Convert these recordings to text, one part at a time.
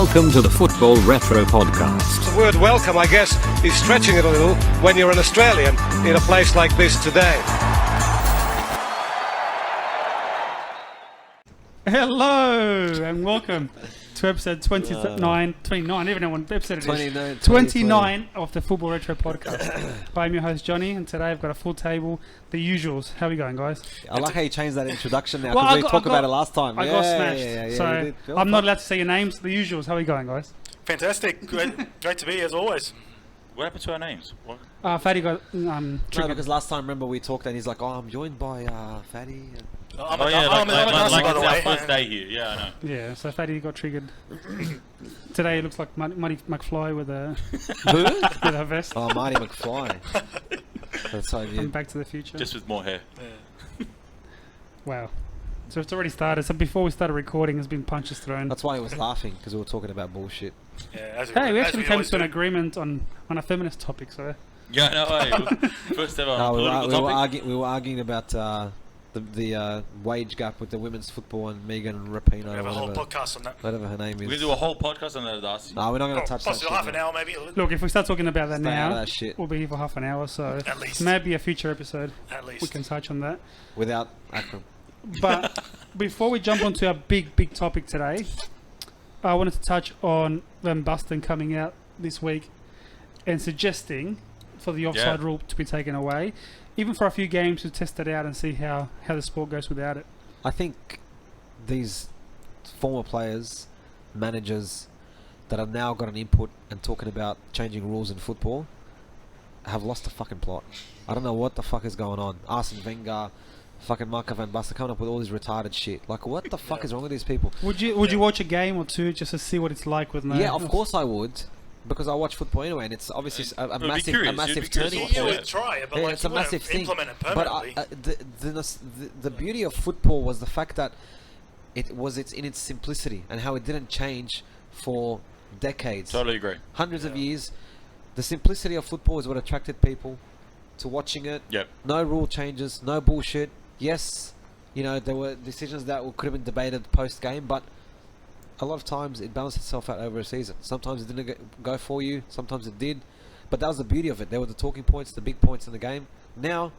Welcome to the Football Retro Podcast. The word welcome, I guess, is stretching it a little when you're an Australian in a place like this today. Hello and welcome to episode 29. I don't even know what episode it is. 29, 29 of the Football Retro Podcast. I'm your host Johnny, and today I've got a full table. The usuals. How are we going, guys? I like how you changed that introduction now, Well, because we talked about it last time. I got smashed. So I'm not allowed to say your names. The usuals. How are we going, guys? Fantastic. Great to be here, as always. What happened to our names? What? Fadi got No, triggered. because last time, remember, we talked and he's like, I'm joined by Fadi. I'm Oh yeah, a Adasi, like by it's the our way. first day here. Yeah, I know. Yeah, so Fadi got triggered. Today it looks like Marty McFly with a Who? with a vest. Oh, Marty McFly. That's so From good. Back to the Future. Just with more hair. Wow. So it's already started. So before we started recording, there's been punches thrown. That's why he was laughing, because we were talking about bullshit. Yeah, Hey, we actually came always to an do. agreement on a feminist topic, so... Yeah, no way. First ever No, political topic. we were arguing about the wage gap with the women's football and Megan Rapinoe, We have a whole whatever, podcast on that. whatever her name We're is. gonna do a whole podcast on that, Adasi. No, we're not going to Oh, touch that possibly shit. half an hour, maybe. Look, if we start talking about that Stay out of now, that shit. we'll be here for half an hour, so... At least. Maybe a future episode, At we least. can touch on that. Without Akram. But before we jump onto our big topic today, I wanted to touch on Van Basten coming out this week and suggesting for the offside rule to be taken away, even for a few games to test it out and see how the sport goes without it. I think these former players, managers that have now got an input and talking about changing rules in football have lost the fucking plot. I don't know what the fuck is going on. Arsene Wenger, fucking Marco van Basten coming up with all this retarded shit. Like, what the fuck is wrong with these people? Would you watch a game or two just to see what it's like with no? Yeah, of course I would. Because I watch football anyway, and it's obviously a You'd be massive, curious. a You'd massive be curious turning to Yeah, watch point. we'd try it, but Yeah, like, it's a you wouldn't massive thing. implement it But permanently. the beauty of football was the fact that it's in its simplicity and how it didn't change for decades, Totally agree. hundreds of years. The simplicity of football is what attracted people to watching it. Yep. No rule changes, no bullshit. Yes, you know, there were decisions that could have been debated post game, but a lot of times it balanced itself out over a season. Sometimes it didn't go for you, sometimes it did, but that was the beauty of it. There were the talking points, the big points in the game. Now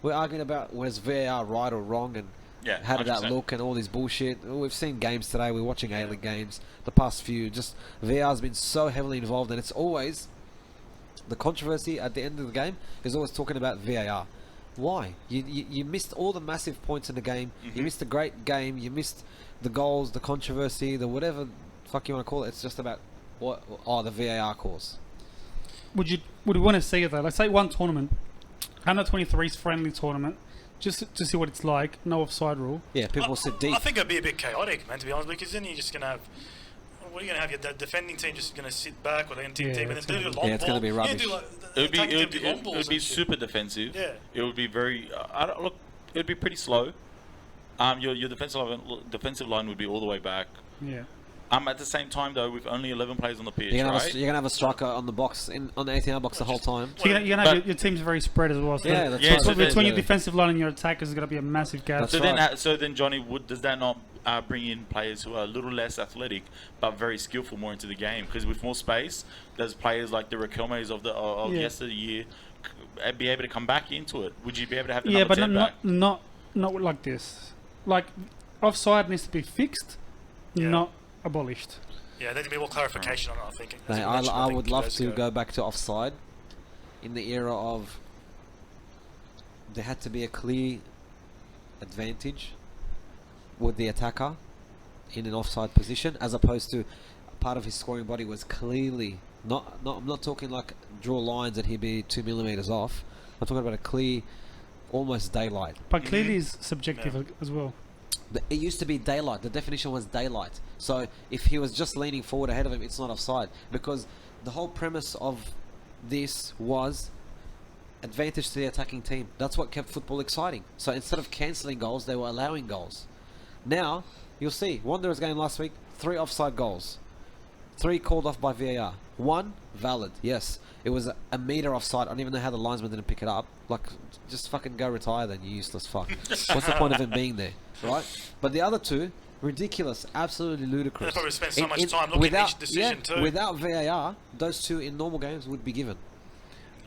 we're arguing about was VAR right or wrong, and Yeah. how did that 100%. look and all this bullshit. We've seen games today, we're watching A-League games, the past few, just VAR's been so heavily involved, and it's always the controversy at the end of the game is always talking about VAR. Why? You missed all the massive points in the game. You missed the great game. You missed the goals, the controversy, the whatever fuck you want to call it. It's just about the VAR calls. Would you want to see it though? Let's say one tournament, under 23's friendly tournament, just to see what it's like. No offside rule. Yeah, people sit deep. I think it'd be a bit chaotic, man, to be honest, because then you're just going to have... What are you going to have? Your defending team just going to sit back, or the team Yeah, and it's then do gonna the long Yeah, it's ball. gonna be rubbish. Yeah, do like, It would be. attacking It team do would long be, balls it would be and shit. super defensive. Yeah. It would be very. I don't look. It would be pretty slow. Your defensive line would be all the way back. Yeah. At the same time though, with only 11 players on the pitch, You're right? gonna have a striker on the box on the 18-yard box the whole time. So you're gonna have But- your team's very spread as well. So Yeah, that's Yeah, right. so between your Yeah. defensive line and your attackers is going to be a massive gap. That's So right. then, Johnny, does that not bring in players who are a little less athletic but very skillful more into the game? Because with more space, there's players like the Raquelmes of Yeah. yesteryear be able to come back into it. Would you be able to have the Yeah, number but 10 back? not like this. Like offside needs to be fixed, Yeah. not abolished. Yeah, there'd be more clarification on it, I think. as Mate, you mentioned, I think, would 2 love days to ago. go back to offside in the era of there had to be a clear advantage with the attacker in an offside position, as opposed to part of his scoring body was clearly not I'm not talking like draw lines that he'd be 2 millimeters off. I'm talking about a clear, almost daylight. But clearly is subjective as well. It used to be daylight. The definition was daylight. So if he was just leaning forward ahead of him, it's not offside. Because the whole premise of this was advantage to the attacking team. That's what kept football exciting. So instead of cancelling goals, they were allowing goals. Now, you'll see, Wanderers game last week, 3 offside goals. 3 called off by VAR. 1 valid, yes. It was a metre offside. I don't even know how the linesman didn't pick it up. Like, just fucking go retire then, you useless fuck. What's the point of him being there, right? But the other 2, Ridiculous, absolutely ludicrous. They probably spent so much time looking at each decision too. Without VAR, those two in normal games would be given.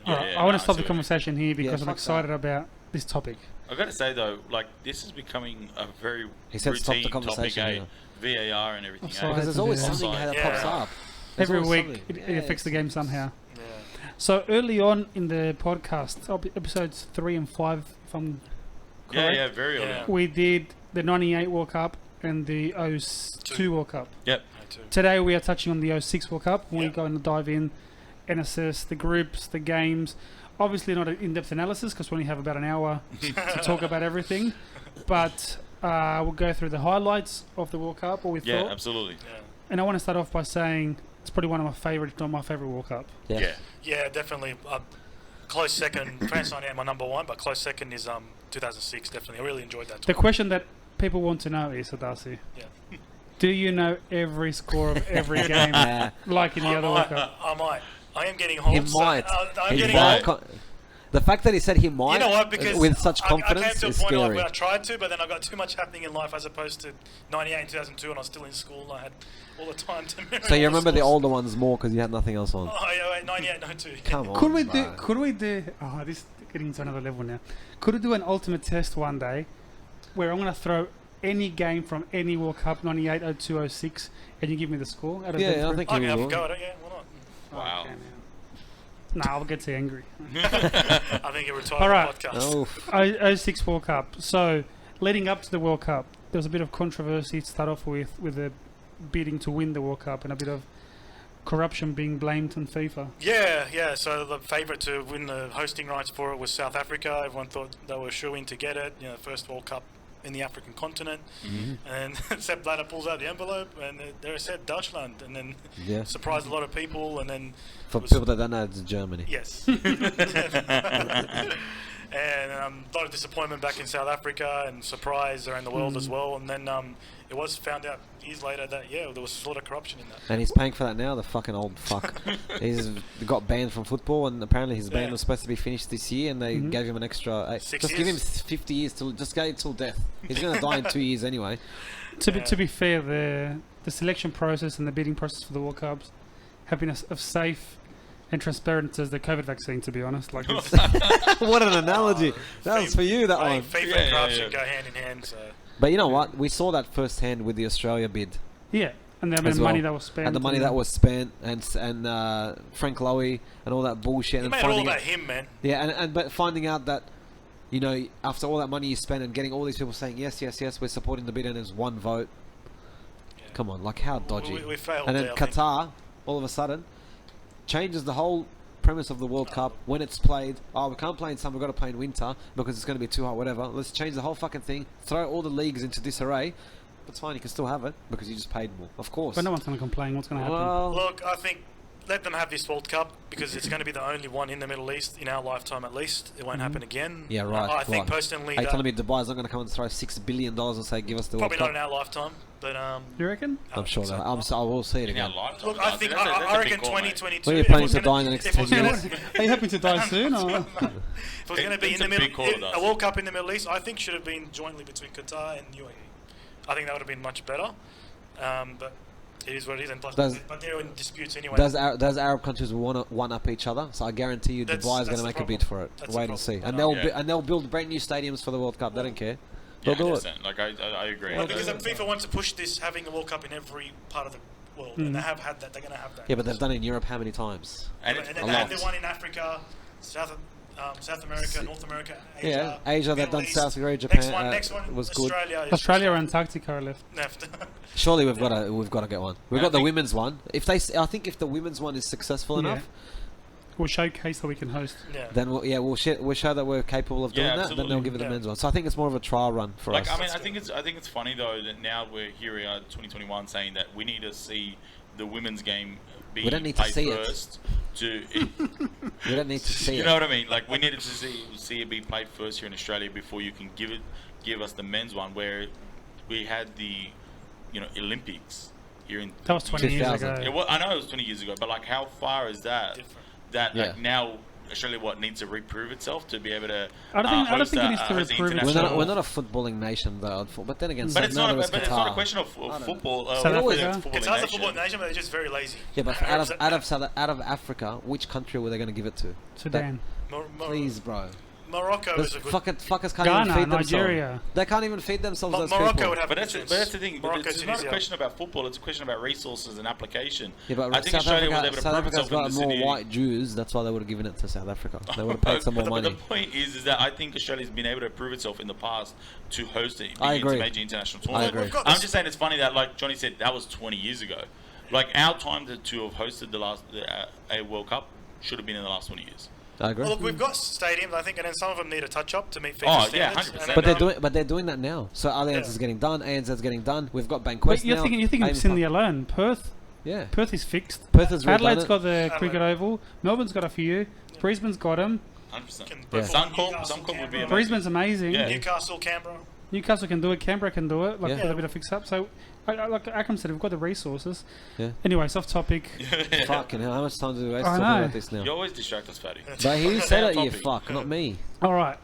Alright, I want to stop the conversation here because I'm fuck excited about this topic. I've got to say though, like this is becoming a very He said stop the routine topic, conversation. VAR and everything. Offside. Because there's always Yeah. something that Yeah. pops up. There's Every always week something. it affects the game somehow. Yeah. So early on in the podcast, episodes 3 and 5, if I'm correct, Yeah, very early. Yeah. on. we did the 98 World Cup and the 02 World Cup. Yep. Me too. Today we are touching on the 06 World Cup. We're Yeah. going to dive in and assess the groups, the games. Obviously not an in-depth analysis because we only have about an hour to talk about everything. But we'll go through the highlights of the World Cup, what we Yeah, thought. absolutely. Yeah. And I want to start off by saying it's probably one of my favourite, if not my favourite World Cup. Yeah. Yeah, definitely. Close second. France 98 my number one, but close second is 2006. Definitely, I really enjoyed that. The tournament. question that people want to know is, Adasi, Yeah. do you know every score of every game like in the other World Cup? I might. I am getting He old. so, might. I'm He getting might. old. The fact that he said he might, You know what? Because with such I came confidence, to a is point scary. where I tried to, but then I got too much happening in life as opposed to 98 and 2002, and I was still in school. And I had all the time to. So you remember the scores. older ones more because you had nothing else on. Oh yeah, wait, 98, 92. Come on. Could we bro. do? Oh, this is getting to another level now. Could we do an ultimate test one day, where I'm going to throw any game from any World Cup, 98, 02, 06, and you give me the score out of Yeah, them I three? think Okay, he I'll will. go at it. Yeah, why not? Wow. Okay, nah, I'll get too angry. I think you retired All right. the podcast. Oh, 06 World Cup. So, leading up to the World Cup, there was a bit of controversy to start off with the bidding to win the World Cup and a bit of corruption being blamed on FIFA. Yeah. So the favourite to win the hosting rights for it was South Africa. Everyone thought they were shoo-in to get it. You know, first World Cup in the African continent. And Sepp Blatter pulls out the envelope, and there it said Deutschland, and then yeah. surprised a lot of people, and then For was- people that don't know, it's Germany. yes. And a lot of disappointment back in South Africa, and surprise around the world as well. And then it was found out years later that there was a lot of corruption in that. And he's paying for that now, the fucking old fuck. He's got banned from football, and apparently his ban Yeah. was supposed to be finished this year, and they gave him an extra... 6 just give him years. 50 years, just go till death. He's going to die in 2 years anyway. To be fair, the selection process and the bidding process for the World Cups have been as safe and transparent as the COVID vaccine, to be honest. Like it's, What an analogy. That was for you, that one. FIFA Yeah, and corruption yeah. go hand in hand. So But you know what? We saw that firsthand with the Australia bid. yeah, and the amount As of money well. that was spent. And the money that was spent, and Frank Lowy, and all that bullshit. you And made it all finding about out, him, man. yeah, but finding out that, you know, after all that money you spent and getting all these people saying, yes, we're supporting the bid, and there's one vote. Yeah. Come on, like how dodgy. We failed And then there, I think. Qatar, all of a sudden, changes the whole premise of the World Cup when it's played. Oh, we can't play in summer, we've got to play in winter because it's going to be too hot, whatever. Let's change the whole fucking thing, throw all the leagues into disarray. That's fine, you can still have it because you just paid more. Of course. But no one's going to complain. What's going to happen? Well, Look, I think let them have this World Cup because it's going to be the only one in the Middle East in our lifetime at least. It won't happen again. yeah, right. I think right. personally Are you that telling me Dubai's not going to come and throw $6 billion and say, give us the probably World not in Cup? our lifetime, but You reckon? I I'm don't sure think that. so. I will see it In our again. lifetime. Look, I think That's a I reckon big call, mate. 2022. When are you if planning it was to gonna- die in the next if it was 10 gonna- years? Are you hoping to die soon? Or? If it was going to be in It's the a middle, big call, Adasi. a World Cup in the Middle East, I think should have been jointly between Qatar and UAE. I think that would have been much better. But it is what it is, and plus, Does- but they're in disputes anyway. Does Arab countries want to one up each other? So I guarantee you, That's- Dubai is that's going to the make a problem. bid for it. That's the Wait and see, problem. Yeah. and they'll build brand new stadiums for the World Cup. They don't care. Yeah, They'll do it. 100%. Like I agree. Well, because FIFA wants to push this, having a World Cup in every part of the world, and they have had that. They're going to have that. Yeah, but they've done it in Europe how many times? And And it's then a they had lot. the one in Africa, South America, North America, Asia. Yeah, Asia, they've Middle done East. South Korea, Next Japan, one was good. Australia. is Australia just or Antarctica are left. left. Surely we've got to get one. We've I got the think- women's one. I think if the women's one is successful Yeah. enough, We'll showcase that we can host. Yeah. then we'll show that we're capable of doing Yeah, that. Then they'll absolutely. give it the Yeah. men's one. So I think it's more of a trial run for Like us. I mean, I think it's funny though that now we're here in 2021 saying that we need to see the women's game be We don't need to played see it. first. We don't need to see You it. know what I mean? Like we needed to see it be played first here in Australia before you can give us the men's one where we had the Olympics here in. That was 20 years 2000. ago. I know it was 20 years ago, but like how far is that? Different. That like Yeah. now Australia needs to reprove itself to be able to. I don't think it needs to host the reprove itself. international- We're not a footballing nation, though. But then again, But it's not. neither is But it's not a Qatar. question of football. South Africa. footballing It's not a nation. football nation, but they're just very lazy. Yeah, but out of Africa, which country were they going to give it to? Sudan. Please, bro. Morocco Those is a good. fuckers can't Ghana, even feed Nigeria. themselves. They can't even feed themselves. Those Morocco people. would have. But a that's good the chance. thing. Morocco, It's not a Tunisia. question about football. It's a question about resources and application. Yeah, but I think South Australia was Africa, able to South prove Africa's itself in got the more Sydney. white Jews. That's why they would have given it to South Africa. They would have paid some more But money. the point is that I think Australia's been able to prove itself in the past to host a I agree. major international I tournament. agree. We've got I'm this- just saying it's funny that, like Johnny said, that was 20 years ago. Like our time to have hosted the last a World Cup should have been in the last 20 years. I agree. Well, look, we've got stadiums, I think, and then some of them need a touch-up to meet FIFA Oh, standards. yeah, and 100%. then, But they're doing that now. So Allianz Yeah. is getting done. ANZ's getting done. We've got But Banquest you're now. thinking of Aim Sydney Park. alone. Perth Yeah. Perth is fixed. Perth has Adelaide's redone got the Adelaide. cricket oval. Melbourne's got a few. Brisbane's got them. 100%. Can Yeah. Newcastle, Suncorp would be Canberra. amazing. Brisbane's amazing. Yeah. Newcastle, Canberra. Newcastle can do it. Canberra can do it. Like Yeah. with a bit of fix up. So, like Akram said, we've got the resources. Yeah. Anyways, off topic. Fucking hell, how much time do we waste I talking know. about this now? You always distract us, Fadi. But he said it, you Topic. fuck, not me. All right.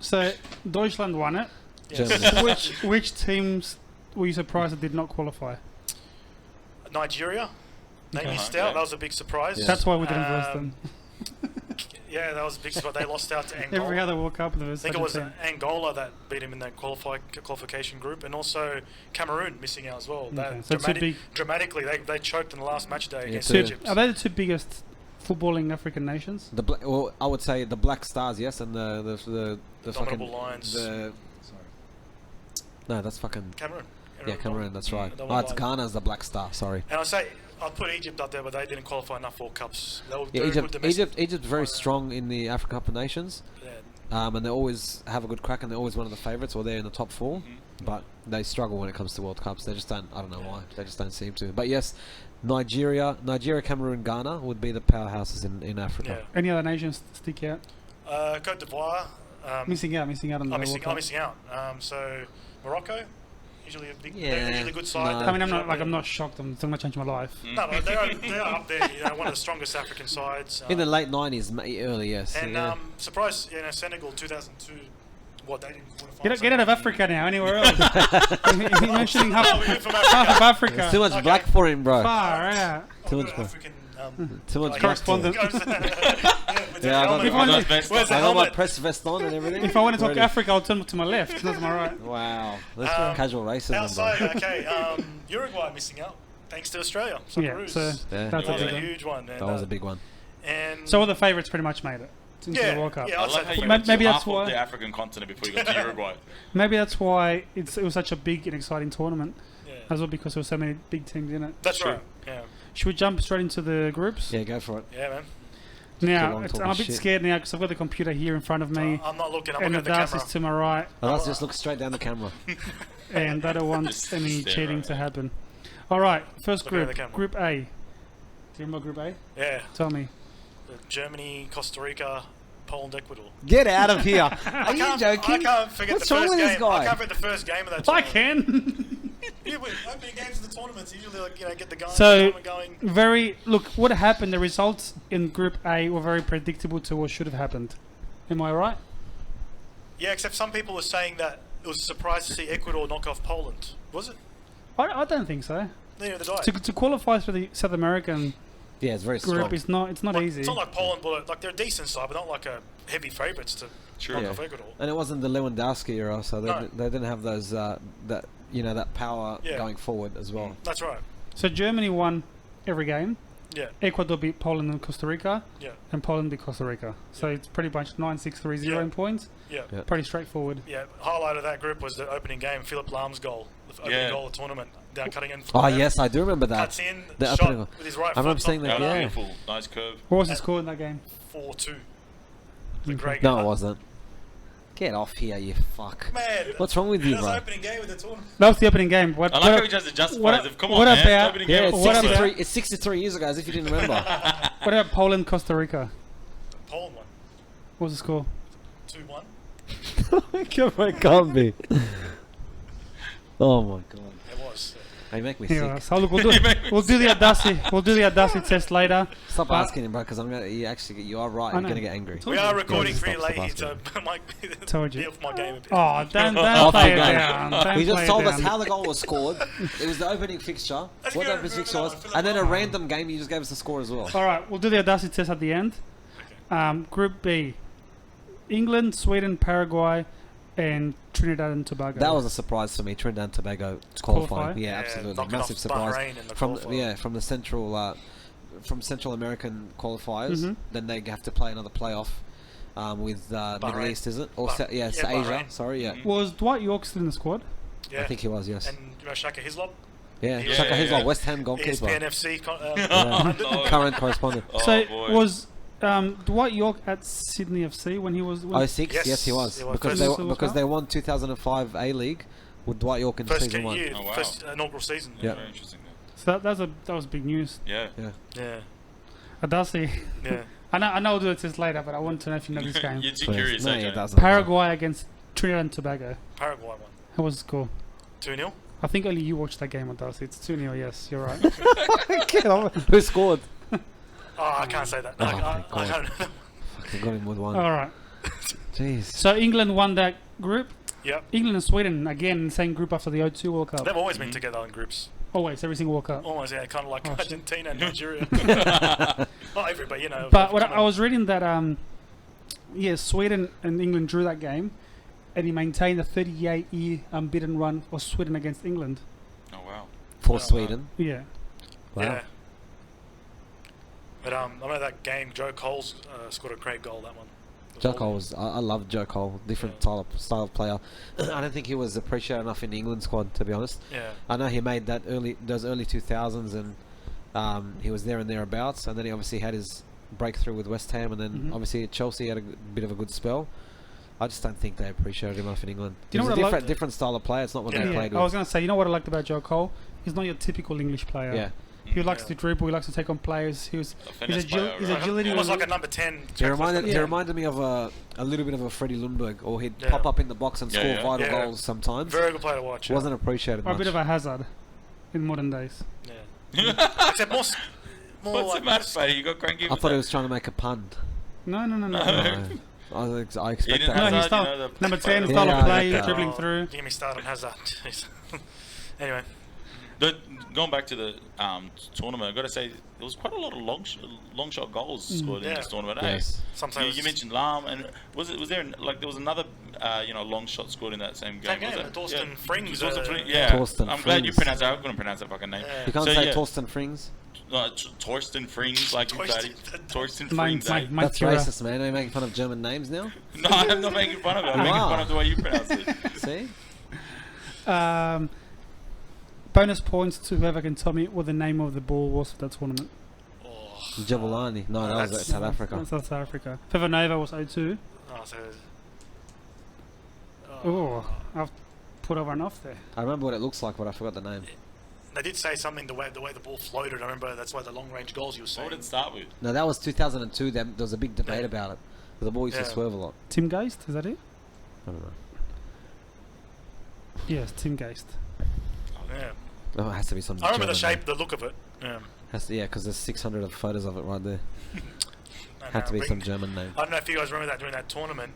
So Deutschland won it. Germany. Which teams were you surprised that did not qualify? Nigeria. They Okay. missed Okay. out. That was a big surprise. Yeah. That's why we didn't verse them. Yeah, that was a big surprise. They lost out to Angola. Every other World Cup, there I was think such it was a team. Angola that beat him in that qualification group, and also Cameroon missing out as well. Okay, That so two big- dramatically, they choked in the last match day against two- Egypt. Are they the two biggest footballing African nations? Well, I would say the Black Stars, yes, and the fucking Dominable Lions. Sorry. No, that's fucking Cameroon. yeah, Cameroon. That's right. The Oh, it's Lions. Ghana's the Black Star. Sorry. And I say I'd put Egypt up there, but they didn't qualify enough World Cups. They were Yeah, very good domestic. Egypt's very strong in the African Cup of Nations, Yeah. and they always have a good crack, and they're always one of the favourites, or they're in the top 4. Mm-hmm. But they struggle when it comes to World Cups. They just don't. I don't know why. They just don't seem to. But yes, Nigeria, Cameroon, Ghana would be the powerhouses in Africa. Yeah. Any other nations stick out? Cote d'Ivoire. Missing out on the I'm World missing, Cup. I'm missing out. So Morocco, usually a big, Yeah, they're usually a good side. no. They're I mean, usually up there. I'm not shocked. I'm talking about changing my life. No, but they are up there. You know, one of the strongest African sides. In the late 90s, early yes. and yeah. surprised, Senegal 2002. What they didn't qualify. Get out of Africa now. Anywhere else? You're mentioning Oh, we went from half of Africa. There's too much Okay. black for him, bro. Far out. Too I'll much go black. African. Too much guy. Correspondent. Goes- with the Yeah, I got helmet. If I wanted- Where's the I got my helmet? press vest on and everything. If I want to talk Ready. Africa, I'll turn to my left, not to my right. Wow, that's Um, casual racism. Outside, bro. okay. Uruguay missing out thanks to Australia. Yeah, Socceroos. so Yeah. that's that a was big a one. huge one. That was a big one. And So all the favourites pretty much made it into Yeah, the World Cup. yeah. I love how you Ma- went to maybe that's half why- of the African continent before you got to Uruguay. Maybe that's why it was such a big and exciting tournament yeah. as well, because there were so many big teams in it. That's True. right. Yeah, Should we jump straight into the groups? Yeah, go for it. yeah, man. Now, on I'm talking a bit shit. scared now because I've got the computer here in front of me, I'm not looking. I'm and looking at the camera. Adasi's to my right, Oh, let's just look straight down the camera. and I don't want Just any stare cheating right to at it. happen. All right, first Look at the group, camera. Group A. Do you remember Group A? Yeah, Tell me. Germany, Costa Rica, Poland, Ecuador. Get out of here! Are I you can't, joking? I can't forget What's the wrong first with game. this guy? I can't forget the first game of that I tournament. can. Yeah, but opening games of the tournaments usually get the guys So- going. Look, what happened, the results in Group A were very predictable to what should have happened. Am I right? Yeah, except some people were saying that it was a surprise to see Ecuador knock off Poland. Was it? I don't think so. Neither did I. To qualify for the South American Yeah, it's very group strong. is not. It's not Like, easy. It's not like Poland, but like they're a decent side, but not like a heavy favourites to knock Yeah. off Ecuador. And it wasn't the Lewandowski era, so No. they didn't have those that power Yeah. going forward as well. That's right. So Germany won every game. Yeah, Ecuador beat Poland and Costa Rica, yeah, and Poland beat Costa Rica. So it's pretty much 9-6-3-0 Yeah. in points. yeah. Yeah. Pretty straightforward. Yeah, highlight of that group was the opening game, Philip Lahm's goal, the opening Yeah. goal of the tournament, down cutting in. Oh yes, I do remember that. Cuts in, The shot opening goal. with his right I remember foot, seeing top that, That was yeah. beautiful. Nice curve. What was the score in that game? 4-2. The Okay. great No, game. it wasn't. Get off here, you fuck. Man, What's wrong with you, that was bro? the opening game of the tournament. That was the opening game. What, I like how he tries to justify what- it. as if, Come what on, man. about- It's opening Yeah, game. it's What about- 63. It's 63 years ago, as if you didn't remember. what about Poland, Costa Rica? Poland won What was the score? 2-1. It can't be. Oh my god. It was. They make me Yeah, sick. so look, we'll do the Adasi. We'll do the Adasi test later. Stop but- asking him, bro, because I'm gonna. You are right. I You're know. gonna get angry. We are recording Stop, pretty stop late, asking so him. it might Told be you. off my game a bit. Oh, don't Off play you it go. down. Don't He play just it told us down. how the goal was scored. It was the opening fixture. That's What the good. opening fixture Remember was, that. and then a random game. You just gave us the score as well. All right, we'll do the Adasi test at the end. Group B: England, Sweden, Paraguay, and Trinidad and Tobago. That was a surprise for me. Trinidad and Tobago Qualify? qualifying. Yeah, Yeah, absolutely, knocking massive off surprise Bahrain in the from qualifier. from the Central American qualifiers. Mhm. Then they have to play another playoff with Middle Bahrain. East, is it? Or Bah- yeah, it's yeah, Asia. Bahrain. Sorry, yeah. Was Dwight York still in the squad? Yeah. I think he was. Yes. And you know Shaka Hislop? Yeah, Yeah, Shaka Hislop, yeah. West Ham goalkeeper. ESPN FC. Yeah. Current correspondent. Oh, so boy. was Dwight York at Sydney FC when he was? When 06? Yes, Yes, he was. he was. Because First they World because Cup? they won 2005 A League with Dwight York in First season one. year, Oh, wow. first inaugural season. Yeah. Very interesting. So that was big news. Yeah. Yeah. Adasi. Yeah. I know we'll do this later, but I want to know if you know this game. You're too Please. curious, No, eh, he Johnny? doesn't. Paraguay against Trinidad and Tobago. Paraguay won. How was the score? 2-0. I think only you watched that game, Adasi. It's 2-0, yes, you're right. Who scored? Oh, I can't say that. Oh, I thank God. don't know. They got him with one. All right. Jeez. So England won that group. Yep. England and Sweden, again, in the same group after the O2 World Cup. They've always been together in groups. Always, every single World Cup. Almost, yeah, kind of like Oh, shit. Argentina and Nigeria. Not everybody, you know. But I was reading that, Sweden and England drew that game, and he maintained a 38-year unbeaten run for Sweden against England. Oh, wow. For wow. Sweden. Yeah. Wow. Yeah. But I remember that game, Joe Cole's scored a great goal, that one. Joe Cole was. I love Joe Cole. Different Yeah. style of player. I don't think he was appreciated enough in the England squad, to be honest. Yeah. I know he made those early 2000s, and he was there and thereabouts. And then he obviously had his breakthrough with West Ham, and then Mhm. obviously at Chelsea had a bit of a good spell. I just don't think they appreciated him enough in England. Do you know He's a what I liked? different style of player. It's not what Yeah. they played I was with. going to say, you know what I liked about Joe Cole? He's not your typical English player. Yeah. He likes Yeah. to dribble. He likes to take on players. His finesse player, his right? agility Almost was like a number 10. He Yeah. reminded me of a little bit of a Freddie Lundberg, or he'd Yeah. pop up in the box and Yeah, score yeah. vital Yeah. goals sometimes. Very good player to watch. Yeah. Wasn't appreciated or a much. bit of a hazard in modern days. Yeah. Except more What's like the matter, Fadi? You got cranky I with thought that? he was trying to make a pun. No. No. I expect didn't that. No, Hazard, his style, you know, the- number 10, Yeah, style I of play, get that. dribbling through. Give me start on Hazard. Jeez. Anyway. Going back to the tournament, I've got to say there was quite a lot of long shot goals scored in Yeah. this tournament. Yes. Sometimes You mentioned Lam, and was there like there was another long shot scored in that same game? Same game, Torsten Frings, Torsten uh, Frings, yeah. Torsten I'm glad you Frings. pronounced that. I couldn't pronounce that fucking name. Yeah. You can't So, say yeah. Torsten Frings. No, Torsten Frings, like you, Fadi. Torsten Frings. eh? Mike That's racist, man. Are you making fun of German names now? No, I'm not making fun of it. I'm making Wow. fun of the way you pronounce it. See? Bonus points to whoever can tell me what the name of the ball was for that tournament. Jabulani. No, that was That's- South Africa. South Africa. Fevanova was 0-2. Oh, so, Oh, I've put over and off there. I remember what it looks like, but I forgot the name. they did say something the way the ball floated. I remember that's why the long range goals you were What saying. did it start with? No, that was 2002. There was a big debate Yeah. about it. The ball used to Yeah. swerve a lot. Tim Geist, is that it? I don't know. Yes, Tim Geist. Yeah. Oh, it has to be some. I remember the German shape, name. the look of it. Yeah. Yeah, because there's 600 of photos of it right there. Had to be Ring- some German name. I don't know if you guys remember that during that tournament,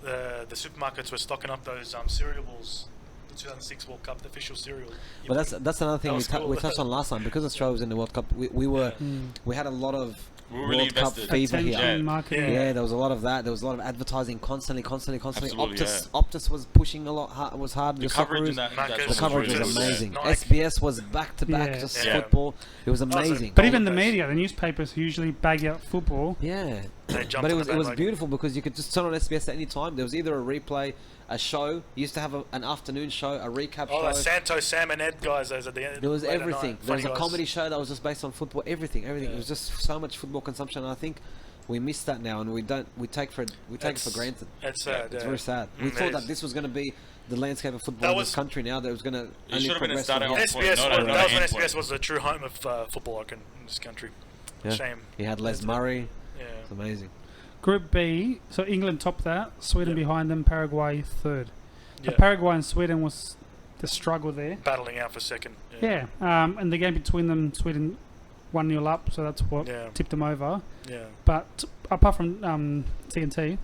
the supermarkets were stocking up those cereal balls. The 2006 World Cup, the official cereal. But that's another thing That we, was cool. we touched on last time, because Australia was in the World Cup. We had a lot of We were really World Cup invested. fever Attention, here. Yeah. marketing. Yeah, there was a lot of that. There was a lot of advertising constantly. Absolutely, Optus was pushing a lot. Was hard. The The coverage in Socceroos. that. Marcus, The coverage Really was good. amazing. Yeah. SBS was back to back, Yeah. just Yeah. football. It was was a- amazing. But even the Golden media, the newspapers usually bag out football. Yeah, They jumped but on it the was bandwagon. beautiful because you could just turn on SBS at any time. There was either a replay, a show. You used to have an afternoon show, a recap Oh, show. the Santo, Sam, and Ed guys. Those at the end. There was late at everything. night. There was Funny a guys. comedy show that was just based on football. Everything. It Yeah. was just so much football consumption. And I think we miss that now, and we take it for It's- granted. It's sad. It's yeah. very sad. We Mm, thought it that is. this was going to be the landscape of football That in was- this country now. That it was going to It only should have been a progress starting from here. off point, SBS, not a- that not was an when end SBS point. was the true home of football, I reckon, in this country. Yeah. Shame. He had Les Murray. Yeah. It's amazing. Group B, so England topped that, Sweden Yep. behind them, Paraguay third. The Yeah. Paraguay and Sweden was the struggle there. Battling out for second. Yeah, and the game between them, Sweden 1-0 up, so that's what tipped them over. Yeah. But apart from TNT,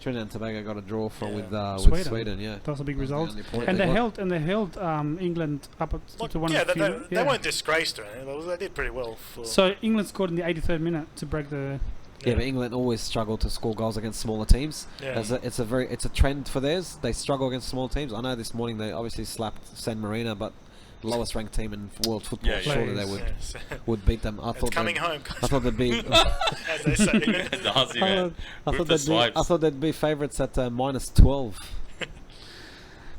Trinidad and Tobago got a draw with Sweden. Yeah, that was a big That was the result. only point And they they held England up to one of the few. They weren't disgraced or anything. They did pretty well. So England scored in the 83rd minute to break the. Yeah, but England always struggle to score goals against smaller teams. Yeah. It's a trend for theirs. They struggle against small teams. I know this morning they obviously slapped San Marino, but lowest ranked team in world football. Surely they would beat them. I thought coming home. I thought they'd be. As they say. Adasi, man. I thought they'd be favourites at -12.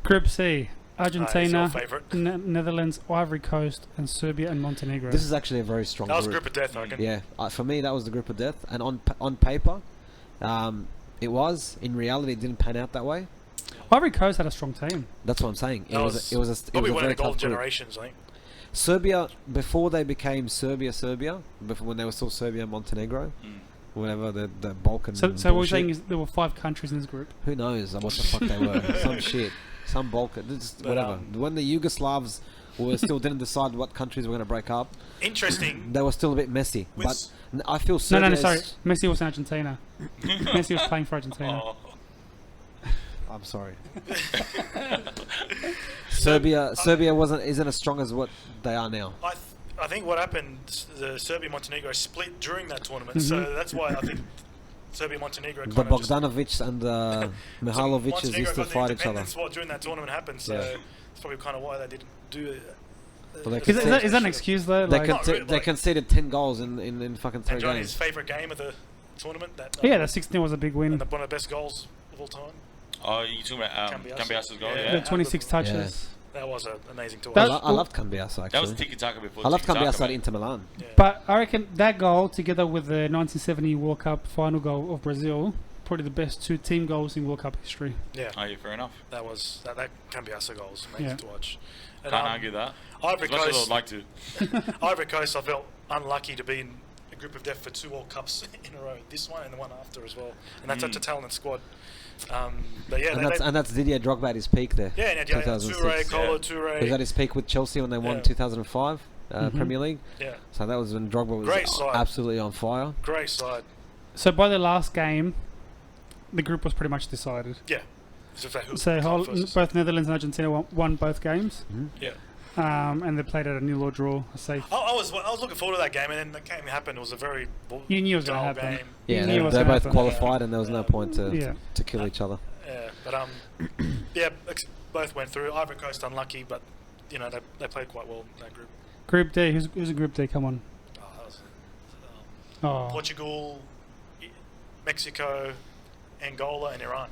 Group C: Argentina, favourite. Netherlands, Ivory Coast, and Serbia and Montenegro. This is actually a very strong That was group. group of death, I reckon. Yeah, for me that was the group of death, and on paper, it was. In reality, it didn't pan out that way. Ivory Coast had a strong team. That's what I'm saying. It That was a probably one of very the golden tough group. generations, I think. Serbia, before they became Serbia, before when they were still Serbia, Montenegro, whatever the Balkan. So what we're bullshit. saying is there were 5 countries in this group. Who knows what the fuck they were? Some shit, some Balkan, whatever. When the Yugoslavs still didn't decide what countries were going to break up, Interesting. they were still a bit messy. With But I feel Serbia. No, sorry. Messi was in Argentina. Messi was playing for Argentina. Oh, I'm sorry. Serbia isn't as strong as what they are now. I think what happened, the Serbia Montenegro split during that tournament, so that's why I think Serbia Montenegro. The Bogdanovic and the Mihailovic used to fight each other. That's what during that tournament happened. So it's probably kind of why they didn't do it. Is that an excuse though? They conceded 10 goals in fucking 3 And games. Johnny's favourite game of the tournament. That Yeah, the 16 was a big win. and one of the best goals of all time. oh, you talking about Cambiasa's goal? Yeah. The Yeah. 26 touches. That was amazing to That- watch. I loved Cambiasa That was actually. tiki taka before. I loved tiki-taka, Cambiasa at man. Inter Milan. Yeah. But I reckon that goal, together with the 1970 World Cup final goal of Brazil, probably the best 2 team goals in World Cup history. Yeah, Oh, yeah, fair enough. that was that Cambiasa goal was amazing Yeah. to watch. And, Can't argue that. Ivory As much as I Coast, would like to. Ivory Coast, I felt unlucky to be in a group of death for 2 World Cups in a row. This one and the one after as well. And that's such a talented squad. But yeah, And that's Didier Drogba at his peak there. yeah, and 2006. Toure, Kolo Yeah. He was Toure. at his peak with Chelsea when they won Yeah. 2005 Premier League. Yeah, So that was when Drogba was Great side. absolutely on fire. great side. So by the last game, the group was pretty much decided. Yeah. So, Both Netherlands and Argentina won both games. Yeah. And they played at a 0 draw, a safe. I was looking forward to that game, and then the game happened. It was a very You knew it was going to dull happen. game. You Yeah, knew it was they gonna both happen. qualified, and there was no point to kill each other. Yeah, but both went through. Ivory Coast unlucky, but they played quite well in that group. Group D, who's in Group D? Come on. Oh, that was, Oh. Portugal, Mexico, Angola, and Iran.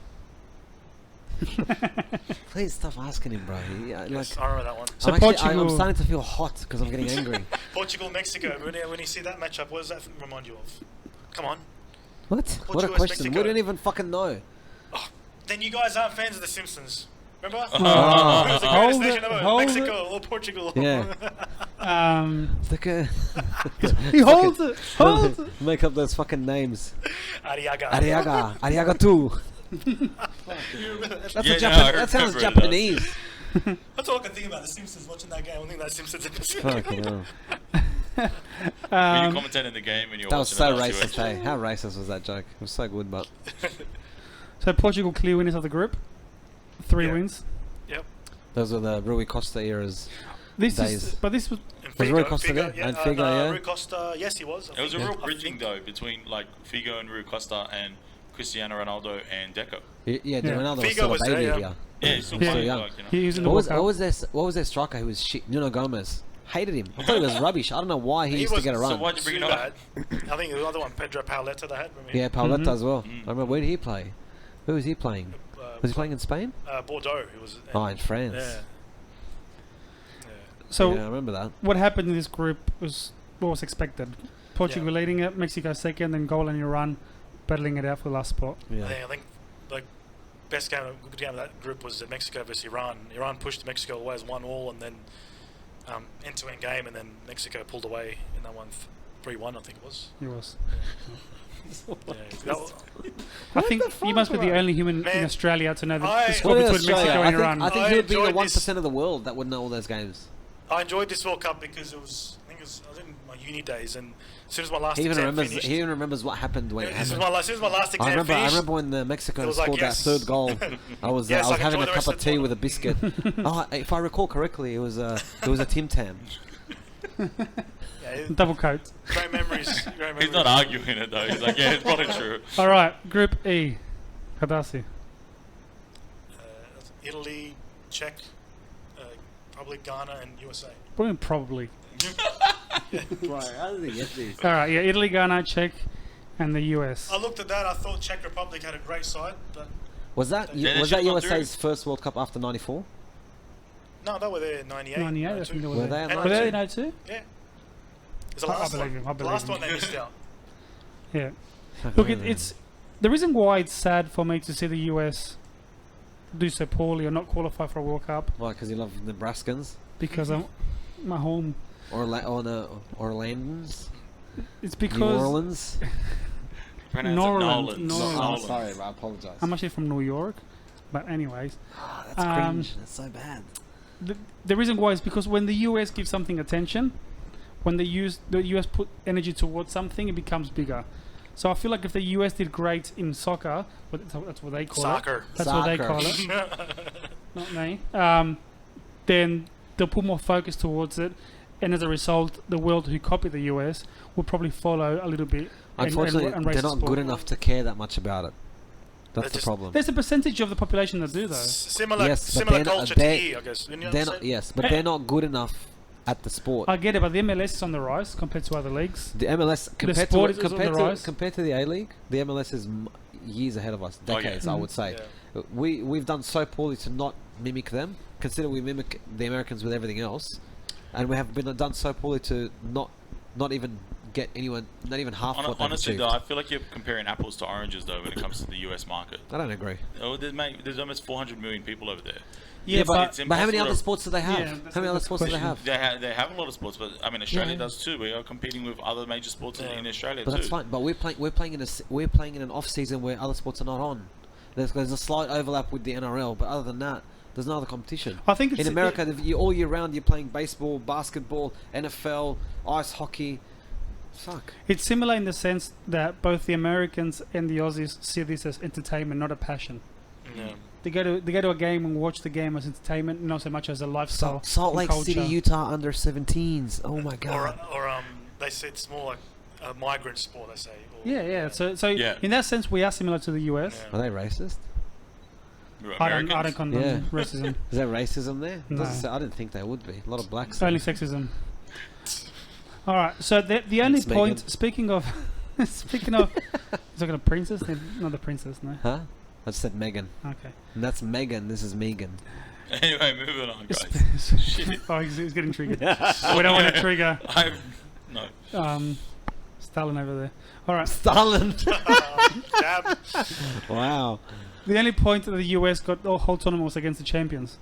Please stop asking him, bro. Yes, I remember that one. So I'm Portugal. starting to feel hot because I'm getting angry. Portugal, Mexico. When you see that matchup, what does that remind you of? Come on. What? What a Portugal, question. Mexico. We don't even fucking know. Then you guys aren't fans of The Simpsons. Remember? Oh. Who was the Hold greatest it, nation ever? hold Mexico or Portugal? Yeah. Um, Look at he holds it. Holds it. make up those fucking names. Arriaga. Ariaga too. That's that sounds remember it, Japanese. That's all I can think about. The Simpsons. Watching that game, I think that Simpsons episode. Fucking hell. When you commentated the game and you were That was watching so it, racist, hey? How racist was that joke? It was so good, but So Portugal clear winners of the group. 3 Yeah. wins. Yep. those were the Rui Costa eras. This Days. this was And Was Rui Costa there? And Figo, yeah? Rui Costa, yes, he was. It was a real I bridging think- though between like Figo and Rui Costa and Cristiano Ronaldo and Deco. Yeah, Yeah. Ronaldo was Figo still a was baby there, yeah. here. Yeah, he's still Yeah. playing, young. like, he was in the What World was, Cup. what was their striker who was shit? Nuno Gomez. Hated him. I thought he was rubbish. I don't know why he used to get a wasn't run. So why'd you bring it too up? bad. I think the other one, Pedro Pauleta, they had. Yeah, Pauletta as well. Mm. I remember, where did he play? Who was he playing? Was he playing in Spain? Bordeaux. He was. Oh, in France. Yeah. So yeah, I remember that. what happened in this group was what was expected. Portugal Yeah. leading it, Mexico second, then Goal and Iran battling it out for the last spot. Yeah. I think the best game, good game of that group was Mexico versus Iran. Iran pushed Mexico away as 1-1, and then end-to-end game, and then Mexico pulled away in that one 3-1, I think it was. He was. Yeah, that was- I think you must be the only human in Man, Australia to know the I- score Well, in between Australia, Mexico and Iran. I think I he would be the enjoyed 1% of the world that would know all those games. I enjoyed this World Cup because it was. I was in my uni days, and as soon as my last He even exam remembers. finished, He even remembers what happened when it as soon happened. as my last exam I finished, remember when Mexico it was like, scored yes. that third goal. I was Yes, I I was can having enjoy a the cup rest of of the tea with a biscuit. If I recall correctly, it was a Tim Tam. yeah, Double coat. great memories. Great memories. He's not arguing it though. He's like, yeah, it's probably true. All right, Group E. Adasi. Italy, Czech, Republic, Ghana, and USA. Probably. Right, how did he get this? All right, yeah, Italy, Ghana, Czech, and the US. I looked at that. I thought Czech Republic had a great side, but Was that Then it should have gone USA's first World Cup after '94? no, they were there in '98. 98, I 92. think they Were were they there. in Were they 92? in 02? Yeah. It's the I last believe one. him, I The last believe one him. they missed out. Yeah. Look, it's the reason why it's sad for me to see the US do so poorly or not qualify for a World Cup Why? Because you love Nebraskans because I'm my home. Orlandans, It's New because Orleans. Pronounce it Norland, Nolans. Norland. Oh, Nolans. sorry, I apologize. I'm actually from New York, but anyways, That's cringe. That's so bad. the reason why is because when the US gives something attention, when the US put energy towards something, it becomes bigger. So I feel like if the US did great in soccer, that's what they call Soccer. it. That's what they Soccer. call it. Not me. Then they'll put more focus towards it, and as a result, the world who copy the US will probably follow a little bit. Unfortunately, and raise they're the not sport. good enough to care that much about it. That's the just- problem. There's a percentage of the population that do though. Similar, Yes, but similar they're not- culture they- to here, I guess. You know what They're I'm not, saying? yes, but they're not good enough at the sport. I get it, but the MLS is on the rise compared to other leagues. The MLS compared sport to is on the rise. compared to the A League, the MLS is years ahead of us, Oh, yeah. decades, I would say. Yeah. We've done so poorly to not mimic them. Consider we mimic the Americans with everything else, and we have been done so poorly to not even get anyone, not even half what they've Honestly, achieved. though, I feel like you're comparing apples to oranges, though, when it comes to the US market. I don't agree. Oh, there's almost 400 million people over there. Yeah, but it's how many impossible other to- sports do they have? Yeah, How that's many a other good sports do they question. have? They have a lot of sports, but I mean, Australia Yeah. does too. We are competing with other major sports in Australia But too. that's fine. But we're playing in an off season where other sports are not on. There's a slight overlap with the NRL, but other than that, there's no other competition. I think it's In America, all year round, you're playing baseball, basketball, NFL, ice hockey. Fuck. It's similar in the sense that both the Americans and the Aussies see this as entertainment, not a passion. Yeah. They go to a game and watch the game as entertainment, not so much as a lifestyle. Salt and Lake culture. City, Utah, under 17s. Oh my Or, god. they say it's more like a migrant sport, they say. Or, Yeah. So Yeah. in that sense, we are similar to the US. Yeah. Are they racist? I don't condone Yeah. racism. Is there racism there? No. I didn't think there would be. A lot of blacks. It's only sexism. All right. So the only It's point. Megan. Speaking of, talking of princess, not the princess, no. Huh? I just said Megan. Okay. And that's Megan. This is Megan. Anyway, moving on, guys. Shit. Oh, he's getting triggered. We don't want to trigger No. Stalin over there. All right. Stalin. Damn. Wow. The only point that the US got the whole tournament was against the champions.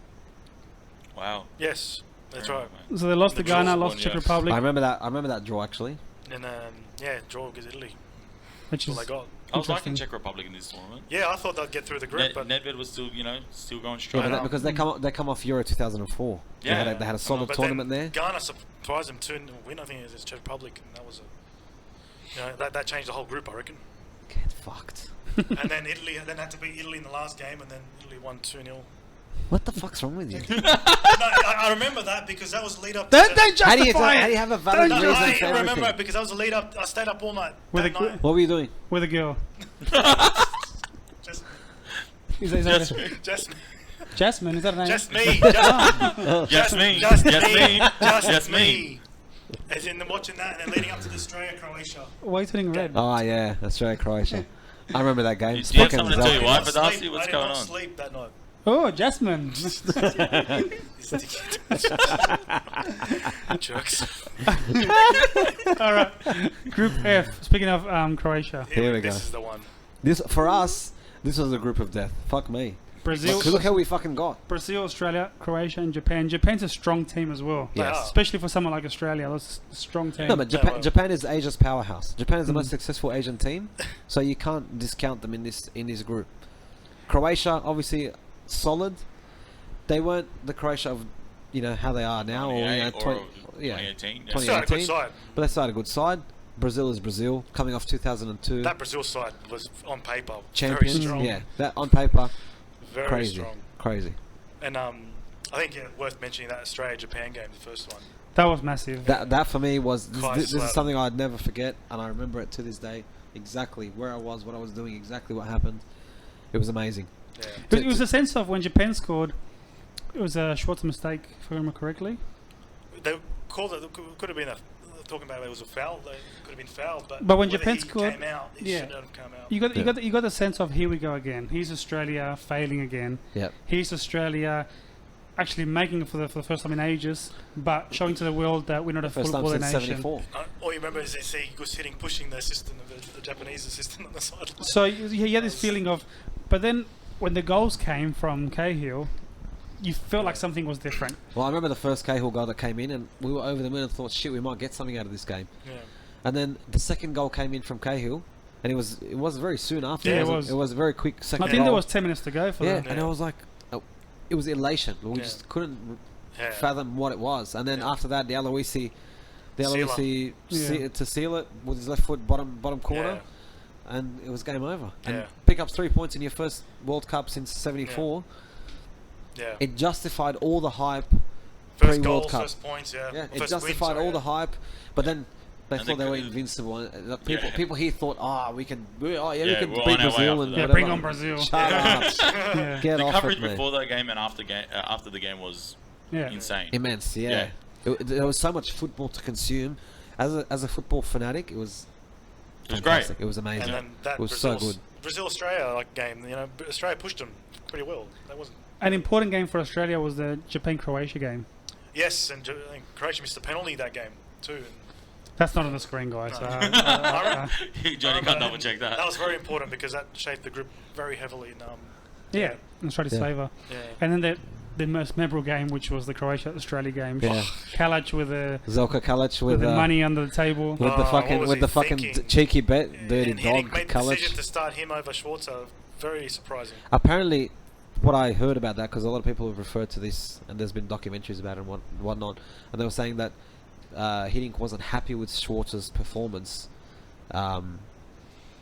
Wow. Yes, that's right. So they lost to The draws Ghana, won, lost Czech yeah. Republic. I remember that draw actually. And draw against Italy. Which That's is all they got. I was liking Interesting. Czech Republic in this tournament. Yeah, I thought they'd get through the group, but Nedved was still, still going Yeah, strong. but know. because they come off Euro 2004. Yeah. They had a solid but tournament then there. Ghana surprised them to win. I think it was Czech Republic, and that was that changed the whole group, I reckon. Get fucked. And then Italy then had to beat Italy in the last game, and then Italy won 2-0. What the fuck's wrong with you? No, I remember that because that was lead up. To Don't justify How do you it have a valid no, reason I for remember everything? it because that was a lead up. I stayed up all night. With that a night. What were you doing? with a girl. Just, Is that Just a- me. just, Jasmine? Is that a name? just me. Just, Just me. Just Just me. me. just Just me. me. As in watching that and then leading up to the Australia, Croatia. Why are you turning red? Oh yeah, Australia, Croatia. I remember that game. Do you have Fucking something to tell you Zelda. why, but Darcy, what's I going did not on? sleep that night. Oh, Jasmine. Jerks. All right. Group F. Speaking of Croatia. Here we This go. is the one. This for us, this was a group of death. Fuck me. Brazil, Look how we fucking got. Brazil, Australia, Croatia, and Japan. Japan's a strong team as well. Yes. Especially for someone like Australia, that's a strong team. No, but Japan is Asia's powerhouse. Japan is the most successful Asian team, so you can't discount them in this group. Croatia, obviously, solid. They weren't the Croatia of how they are now, or 2018. They started a good side. But they started a good side. Brazil is Brazil, coming off 2002. That Brazil side was on paper Champions, very strong. yeah. That on paper, Very crazy, strong. crazy. And I think worth mentioning that Australia-Japan game, the first one. That was massive. That for me was this is Slap. something I'd never forget, and I remember it to this day exactly where I was, what I was doing, exactly what happened. It was amazing. Yeah. It was a sense of when Japan scored, it was a Schwarzer mistake, if I remember correctly. They called it. Could have been talking about it was a foul. They could have been fouled, but But when whether Japan he scored, came out, he shouldn't have come out. You got the sense of here we go again. Here's Australia failing again. Yep. Here's Australia actually making it for the first time in ages, but showing to the world that we're not a First time football since nation. '74. All you remember is he was pushing the assistant, the Japanese assistant on the sideline. So you had this feeling of, but then when the goals came from Cahill, you felt like something was different. Well, I remember the first Cahill goal that came in, and we were over the moon and thought, shit, we might get something out of this game. Yeah. And then the second goal came in from Cahill, and it was very soon after. Yeah, It was a very quick second I goal. think there was 10 minutes to go for that. and I was like, it was elation. We Yeah. just couldn't Yeah. fathom what it was. And then after that, the Aloisi to seal it with his left foot bottom corner, and it was game over. And Yeah. pick up 3 points in your first World Cup since '74. Yeah. It justified all the hype First pre-World goal, Cup. first points. Yeah. Yeah, it First justified win, all the sorry, hype, but then they And thought they they were could- invincible. And people, Yeah. people here thought, we can we're beat on our way Brazil after and that. Yeah, whatever. bring on Brazil. Shut up, Yeah. get The off coverage it, man. before that game and after the game was Yeah. insane. Immense, yeah. There was so much football to consume. As a football fanatic, it was It was fantastic. great. It was amazing. And then that It was so good. Brazil-Australia game, Australia pushed them pretty well. That wasn't. An important game for Australia was the Japan-Croatia game. Yes, and Croatia missed the penalty that game too. That's not on the screen, guys. No. Johnny can't double check that. That was very important because that shaped the group very heavily. Yeah, Australia's favour. Yeah. And then the most memorable game, which was the Croatia-Australia game. Yeah. Kalac with the Zelko Kalac with the money under the table. with the what was he fucking thinking? cheeky bet, dirty And dog Hiddink made the decision Kalac. to start him over Schwarzer. Very surprising. Apparently, what I heard about that, because a lot of people have referred to this, and there's been documentaries about it and whatnot, and they were saying that Hiddink wasn't happy with Schwarzer's performance,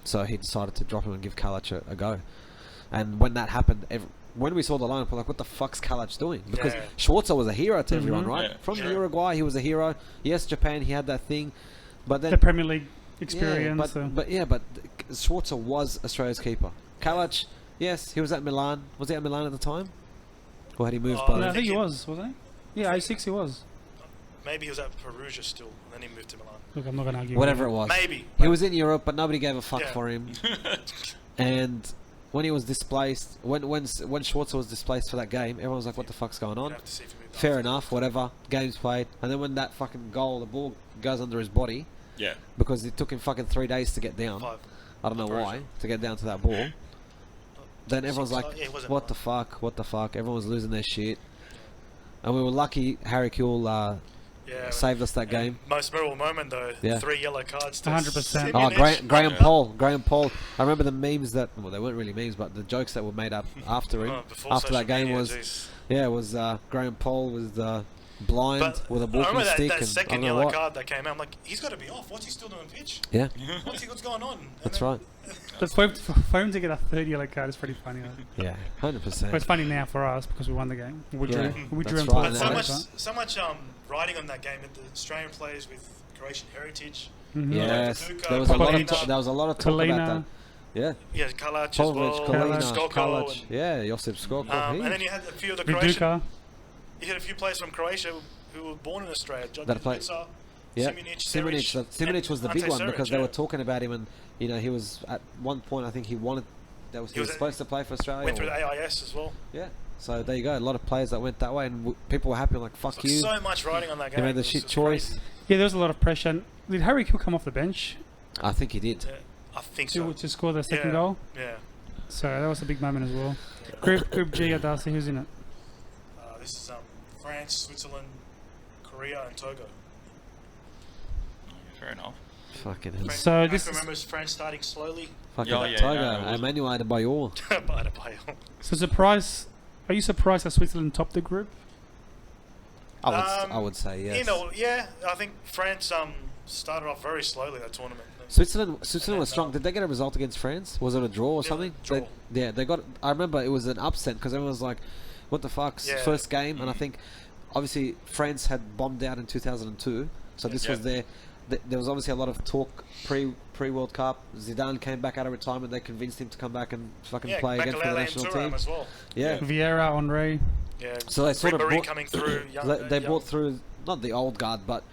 so he decided to drop him and give Kalac a go. And when that happened, when we saw the lineup, we're like, what the fuck's Kalac doing? Because Schwarzer was a hero to everyone, right? Yeah, From sure. Uruguay, he was a hero. Yes, Japan, he had that thing, but then The Premier League experience. but Schwarzer was Australia's keeper. Kalac, yes, he was at Milan. Was he at Milan at the time? Or had he moved by no, I then? think he was, wasn't he? Yeah, '86 he was. Maybe he was at Perugia still, and then he moved to Milan. Look, I'm not going to argue. Whatever it with was. Maybe. He was in Europe, but nobody gave a fuck Yeah. for him. And when he was displaced, when Schwarzer was displaced for that game, everyone was like, what the fuck's going on? Have to see if he moved Fair after. enough, whatever. Game's played. And then when that fucking goal, the ball goes under his body, Yeah. because it took him fucking 3 days to get down. 5. I don't know Perugia. why, to get down to that ball. Then everyone's like, Yeah, it wasn't what the Milan. fuck, what the fuck? Everyone was losing their shit. And we were lucky Harry Kewell Yeah, saved us that and game. Most memorable moment though, Yeah. 3 yellow cards to 100%. Oh, Simeonich. Graham Yeah. Paul. I remember the memes that, well, they weren't really memes, but the jokes that were made up after him, Oh, before after that social game media, was, jeez. yeah, it was Graham Paul was blind But with a I walking remember stick that and I second don't know yellow what. card that came out. I'm like, he's got to be off. What's he still doing pitch? Yeah, What's going on? And that's then- right. But for him to get a third yellow card is pretty funny. Though. Yeah, But it's 100%. funny now for us because we won the game. We drew. Yeah, We drew that's and right. put But it so away, much, right? so much riding on that game. The Australian players with Croatian heritage. Mhm. Yes, Duka, there was a lot of Popolina. there was a lot of talk about that. Kalina. Yeah, Yeah, Kalac as Polovic, well. Kalina, Skoko, Kalac. Yeah, Josip Skoko. and then you had a few of the Croatian. Viduka. You had a few players from Croatia who were born in Australia. That played- Simunic, Yeah, Simunic, Simunic was the big Ante one because Suric, they yeah. were talking about him, and he was at one point I think he wanted he was was supposed to play for Australia. Went through or- the AIS as well. yeah, so there you go. A lot of players that went that way, and people were happy, like fuck you. So much riding on that game. He made the It was shit just choice. crazy. Yeah, there was a lot of pressure. And did Harry Kewell come off the bench I think he did. Yeah, I think so. to score the second Yeah. goal? Yeah. So that was a big moment as well. Group G, Adasi, who's in it? This is France, Switzerland, Korea, and Togo. Fair enough. Fucking hell. So this is, remembers France starting slowly. Fucking Yeah, Togo, yeah, Emmanuel Adebayor. By the way. so surprise. Are you surprised that Switzerland topped the group? I would say yes. You know, yeah, I think France started off very slowly that tournament. Switzerland then, was strong. Did they get a result against France? Was it a draw or Yeah, something? draw. They got. I remember it was an upset because everyone was like, "What the fuck?" Yeah. First game, and I think obviously France had bombed out in 2002, so this was their. There was obviously a lot of talk pre World Cup. Zidane came back out of retirement. They convinced him to come back and fucking play again for the national team. As well. Yeah. Vieira, Henry. Yeah. So they sort of Ribéry brought, coming through. they brought through not the old guard, but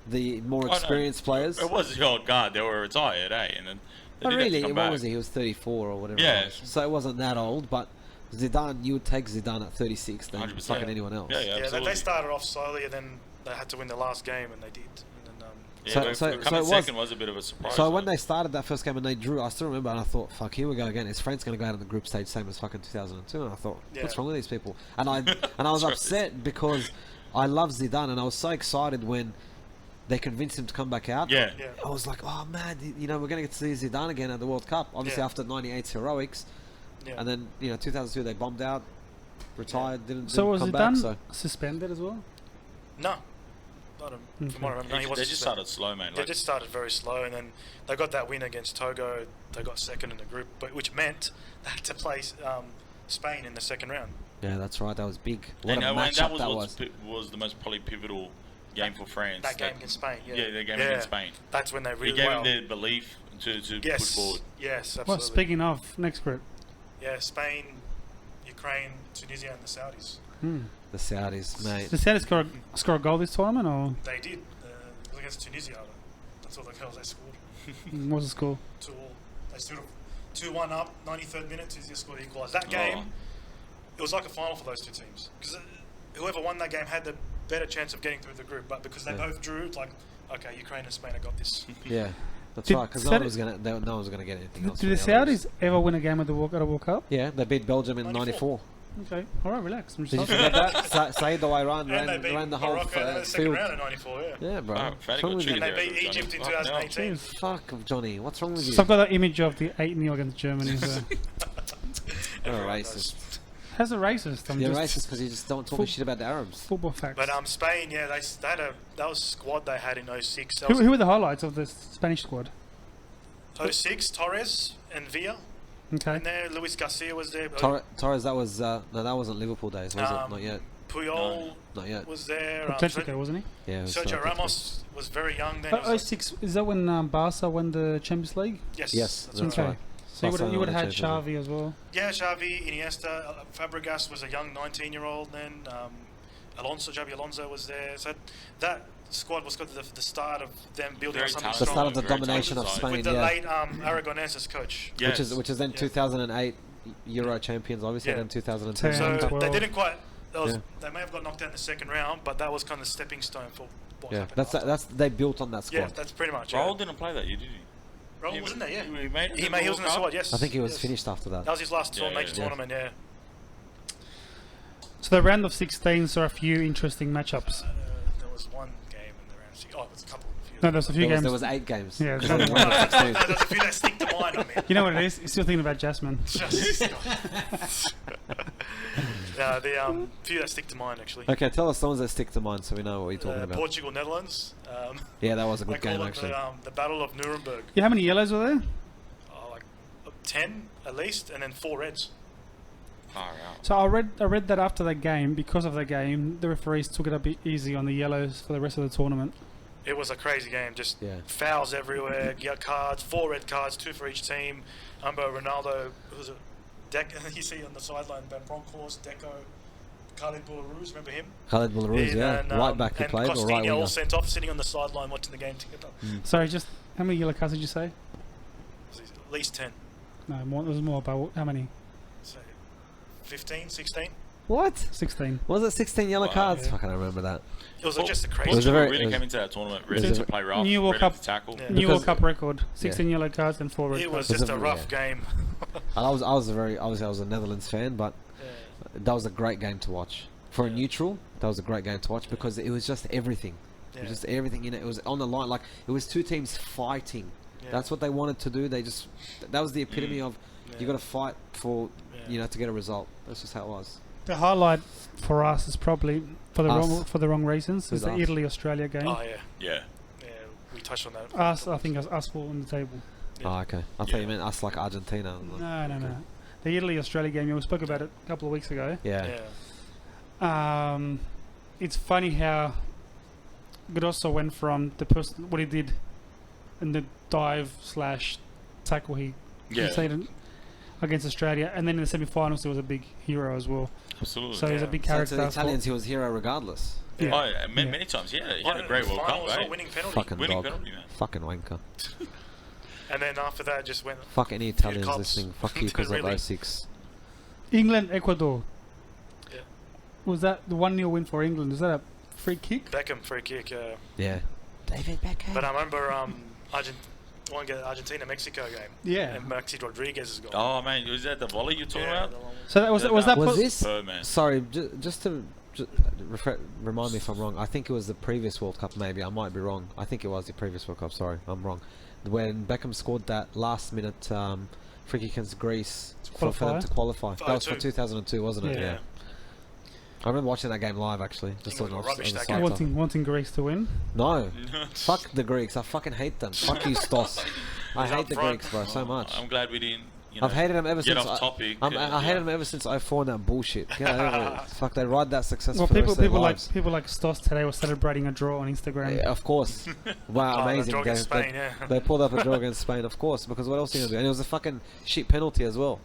the more experienced players. It was the old guard. They were retired, And then they But did have to really, come what back. was he? He was 34 or whatever. Yeah. it was. So it wasn't that old, but Zidane, you would take Zidane at 36 than 100%. fucking anyone else. Yeah, Yeah, absolutely. they started off slowly, and then they had to win the last game, and they did. And then, Yeah, So coming it was- second was a bit of a surprise. So when they started that first game and they drew, I still remember, and I thought, "Fuck, here we go again. Is France going to go out in the group stage same as fucking 2002?" And I thought, "What's Yeah. wrong with these people?" And I was That's right. upset because I love Zidane, and I was so excited when they convinced him to come back out. Yeah. yeah. I was like, "Oh man, you know, we're going to get to see Zidane again at the World Cup." Obviously Yeah. after '98's heroics, Yeah. and then 2002 they bombed out, retired, didn't So was come Zidane back. So suspended as well? No. Not from what I remember. No, he They wasn't just suspended. started slow, man. They Like, just started very slow, and then they got that win against Togo. They got second in the group, which meant they had to play Spain in the second round. yeah, that's right. That was big. What and a that matchup was that what was. was the most probably pivotal game for France. That game against Spain. Yeah, Yeah, their game against Spain. That's when they It really gave well. them their belief to Yes. push forward. Yes, absolutely. Well, speaking of, next group. Yeah, Spain, Ukraine, Tunisia, and the Saudis. The Saudis, mate. Did Saudi score a goal this tournament, or They did. It was against Tunisia. That's all the goals they scored. what was the score? 2-2. They stood 2-1 up, 93rd minute. Tunisia scored to equalise. That game, it was like a final for those two teams. Because whoever won that game had the better chance of getting through the group. But because they both drew, it's like, okay, Ukraine and Spain have got this. Yeah, that's Did right. Because Saudi- no one was gonna get anything else. Did the from others. Saudis ever win a game at the World Cup? Yeah, they beat Belgium in 94. '94. Okay, all right, relax. I'm Did you just forget that? Saeed Iran And they beat ran the whole Morocco in the second field. round in 94, yeah. Yeah, bro. Fadi What's wrong got with you? And cheated they there, beat Johnny. Egypt in Fuck no. 2018. Fuck, Johnny. What's wrong with you? So I've got that image of the 8-0 against Germany. So. You're a Everyone racist. knows. As a racist, I'm You're just racist because you just don't talk Foot- shit about the Arabs. football facts. But Spain, yeah, they had that was a squad they had in 06. That Who were the highlights of the Spanish squad? 06, Torres and Villa. Okay. And there, Luis Garcia was there. Torres, that was no, that wasn't Liverpool days, was it? Not yet. Puyol Not yet. was there. Atletico, wasn't he? Yeah. it was Sergio Atletico. Ramos was very young then. It was like- 06, is that when Barca won the Champions League? yes, Yes, that's that's right. right. So you Barcelona would have had won the Champions Xavi as well. Yeah, Xavi, Iniesta, Fabregas was a young 19-year-old then. Xabi Alonso was there. So that squad was the start of them building Very up something talented. The strong. start of the Very domination of talented Spain, with the yeah. late Aragonés as coach. Yes. Which is then Yeah. 2008 Euro champions, obviously, Yeah. then 2010. Ten. So And they 12. didn't quite. Yeah. They may have got knocked out in the second round, but that was kind of the stepping stone for what Yeah, happened. that's after. they built on that squad. Yeah, that's pretty much. Raul it. didn't play that year, did he? Raul wasn't there, yeah. He made it. He to was in the World Cup? squad, yes. I think he was yes. finished after that. That was his last Yeah, major yeah. tournament, yeah. So the round of 16 saw a few interesting matchups. There was one game in the round of 16. Oh, it was a couple. No, there's a few games. There was 8 games. Yeah, Because there's they won the 16. There's a few that stick to mind, I mean. You know what it is? You're still thinking about Jasmine. Yeah, the few that stick to mind, actually. Okay, tell us the ones that stick to mind so we know what you're talking about. Portugal, Netherlands. Yeah, that was a They good call game, it actually. the Battle of Nuremberg. Yeah, how many yellows were there? Like 10 at least, and then 4 reds. Far out. So I read that after that game, because of the game, the referees took it a bit easy on the yellows for the rest of the tournament. It was a crazy game, just Yeah. fouls everywhere, cards, 4 red cards, 2 for each team. Ronaldo, who's a you see on the sideline, Van Bronckhorst, Deco, Khalid Boularus, remember him? Khalid Boularus, yeah. And, Right back he and played, or right Costinha winger. all sent off, sitting on the sideline watching the game together. Sorry, just how many yellow cards did you say? At least 10. No, more. There was more. But how many? So 15, 16. What? 16. Was it 16 yellow Wow. cards? Yeah. Fuck, I don't remember that. It was Well, just a It crazy. was a very- really it was- came into that tournament it ready was to a- play rough, New World ready Cup- to tackle. Yeah. New World Because- Cup record. 16 yellow cards and 4 red It was cards. just a Yeah. rough game. I was a Netherlands fan, but Yeah. that was a great game to watch. For a Yeah. neutral, that was a great game to watch because it was just everything. It Yeah. was just everything in it. It was on the line. Like, it was two teams fighting. Yeah. That's what they wanted to do. That was the epitome of Yeah. you got to fight for, Yeah. to get a result. That's just how it was. The highlight for us is probably for Us. the wrong reasons. Who's Is the us? Italy-Australia game. Oh yeah, Yeah. yeah. We touched on that. Us, I think us four on the table. Yeah. Oh, okay. I thought Yeah. you meant us like Argentina. No. The Italy-Australia game, we spoke about it a couple of weeks ago. Yeah. Yeah. It's funny how Grosso went from what he did in the dive/tackle he Yeah. conceded against Australia, and then in the semi-finals he was a big hero as well. Absolutely. So he's a Yeah. big So to character. the as well. Italians, he was hero regardless. Yeah. Oh, yeah, Yeah. many times. Yeah, he Won had a great the World final Cup. as well, Eh? winning penalty. Fucking Winning dog. penalty, man. Fucking wanker. And then after that, just went. Fuck any Italians cops. listening. Fuck you because Really? of 06. England, Ecuador. Yeah. Was that the 1-0 win for England? Is that a free kick? Beckham free kick. Yeah. David Beckham. But I remember Argentina Mexico game. Yeah. And Maxi Rodriguez is gone. Oh man, was that the volley you're talking Yeah, about? the one- So that was Yeah, was that was pos- this? Superb, man. Sorry, just to remind me if I'm wrong. I think it was the previous World Cup. Maybe I might be wrong. I think it was the previous World Cup. Sorry, I'm wrong. When Beckham scored that last-minute free kick against Greece for them to qualify. That was for 5-2. 2002, wasn't it? Yeah. Yeah. I remember watching that game live actually. Just England on were the rubbish on the that side game. time. wanting Greece to win? No, fuck the Greeks. I fucking hate them. Fuck you, Stos. I He's hate up the front. Greeks, bro, so much. I'm glad we didn't. I've hated them ever get since. off topic. I hated them ever since 04 and that bullshit. Get over it. Fuck, they ride that success Well, for the rest of their lives. people like Stos today were celebrating a draw on Instagram. Yeah, of course. Wow, Oh, amazing. the draw against Spain, yeah. They pulled up a draw against Spain, of course, because what else are you gonna do? And it was a fucking shit penalty as well.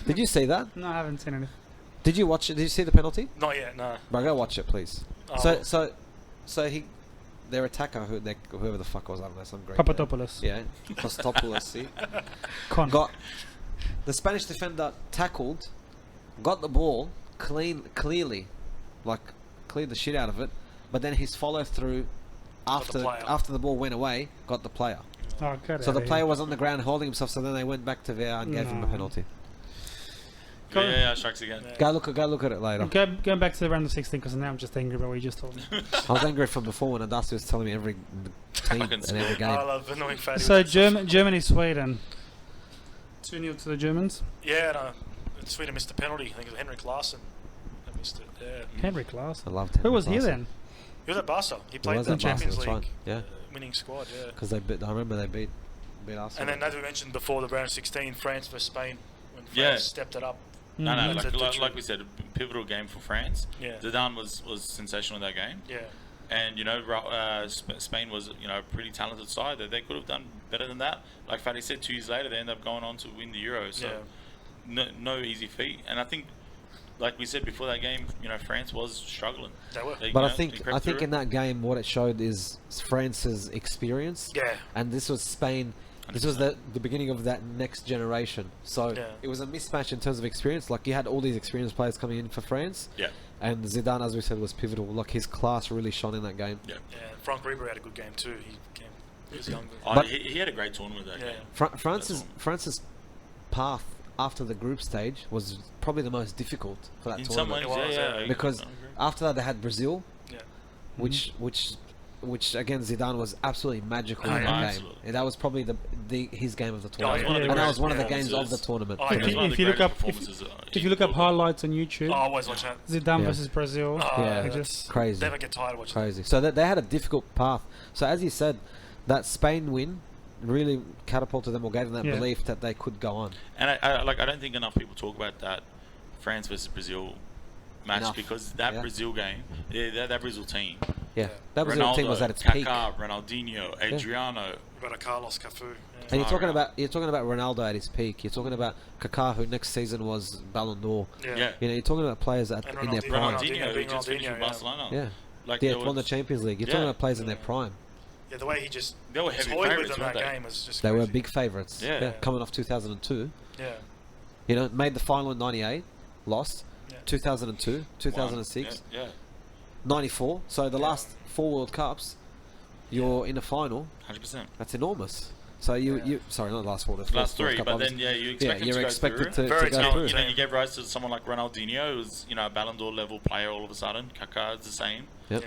Did you see that? No, I haven't seen anything. Did you watch it? Did you see the penalty? Not yet, no. Bro, go watch it, please. Oh, So their attacker, whoever the fuck was, I don't know, some great. Papadopoulos. Yeah, Kostopoulos. See, Con. got the Spanish defender tackled, got the ball clearly, like cleared the shit out of it, but then his follow through the player. after the ball went away, got the player. Oh, get So the outta player here. was on the ground holding himself. So then they went back to VAR and gave him a No. penalty. Yeah, strikes again. Yeah. Go look at it later. Going back to the round of 16 because now I'm just angry about what you just told me. I was angry from before when Adasi was telling me every team Fucking and every game. I love annoying Fadi. So with that stuff. Germany, Sweden. 2-0 to the Germans. Yeah, no. Sweden missed a penalty. I think it was Henrik Larsson that missed it. Yeah. Henrik Larsson. I loved him. Who was he then? He was at Barca. He played was the at Barca, Champions that's League right, yeah. winning squad, yeah. Because I remember they beat us. And then, as we mentioned before, the round of 16, France versus Spain, when France Yeah. stepped it up. No, Mhm. like, That's a like, true- like we said, a pivotal game for France. Yeah. Zidane was sensational in that game, Yeah. and Spain was a pretty talented side. That they could have done better than that. Like Fadi said, 2 years later they end up going on to win the Euro. So no easy feat. And I think, like we said before that game, France was struggling. They were. They, But you I know, think they crept through in that game what it showed is France's experience. Yeah. And this was Spain. This was the beginning of that next generation. So Yeah. it was a mismatch in terms of experience. Like you had all these experienced players coming in for France. Yeah. And Zidane, as we said, was pivotal. Like his class really shone in that game. Yeah. Yeah. Franck Ribéry had a good game too. He was younger. Oh, But- he had a great tournament that Yeah. game. France's path after the group stage was probably the most difficult for that In some tournament. ways, It was, yeah. yeah. Because I agree. after that they had Brazil, Yeah. which again Zidane was absolutely magical Oh, in yeah. that Absolutely. game. And that was probably his game of the tournament. one of the And that was greatest one of the games performances. of the tournament. Oh, for yeah. If me. you, One of if the you look greatest up performances, if you look up highlights on YouTube, Oh, I always watch that. Zidane Yeah. versus Brazil. Oh, Yeah. they that's just Crazy. Never get tired of watching. Crazy. So they had a difficult path. So as you said, that Spain win really catapulted them or gave them that Yeah. belief that they could go on. And I don't think enough people talk about that France versus Brazil match Enough. because that Yeah. Brazil game, that Brazil team, Yeah, Yeah. that Brazil Ronaldo, team was at its Kaká, peak. Ronaldinho, Adriano. About a Carlos Cafu. And Yeah. you're talking Far about Ronaldo at his peak. You're talking about Kaká, who next season was Ballon d'Or. Yeah. You know, you're talking about players And in their Ronaldinho. prime. Ronaldinho, who being just finished Ronaldinho, with yeah. Barcelona. Yeah, Like yeah, there won the was- Champions League. You're Yeah. talking about players in their prime. Yeah, the way he just They were heavy toyed with favourites, them that weren't they? game was just They were crazy. big favourites. Yeah. Coming off 2002. Yeah. You know, made the final in '98, lost. 2002, 2006, Yeah. 94. So the last 4 World Cups, you're in a final. 100%. That's enormous. So you sorry, not the last 4, the Last World 3, Cup, but obviously. then you expect him you're to go expected through. to Very go through. You gave rise to someone like Ronaldinho, who's a Ballon d'Or level player all of a sudden. Kaká's the same. Yep.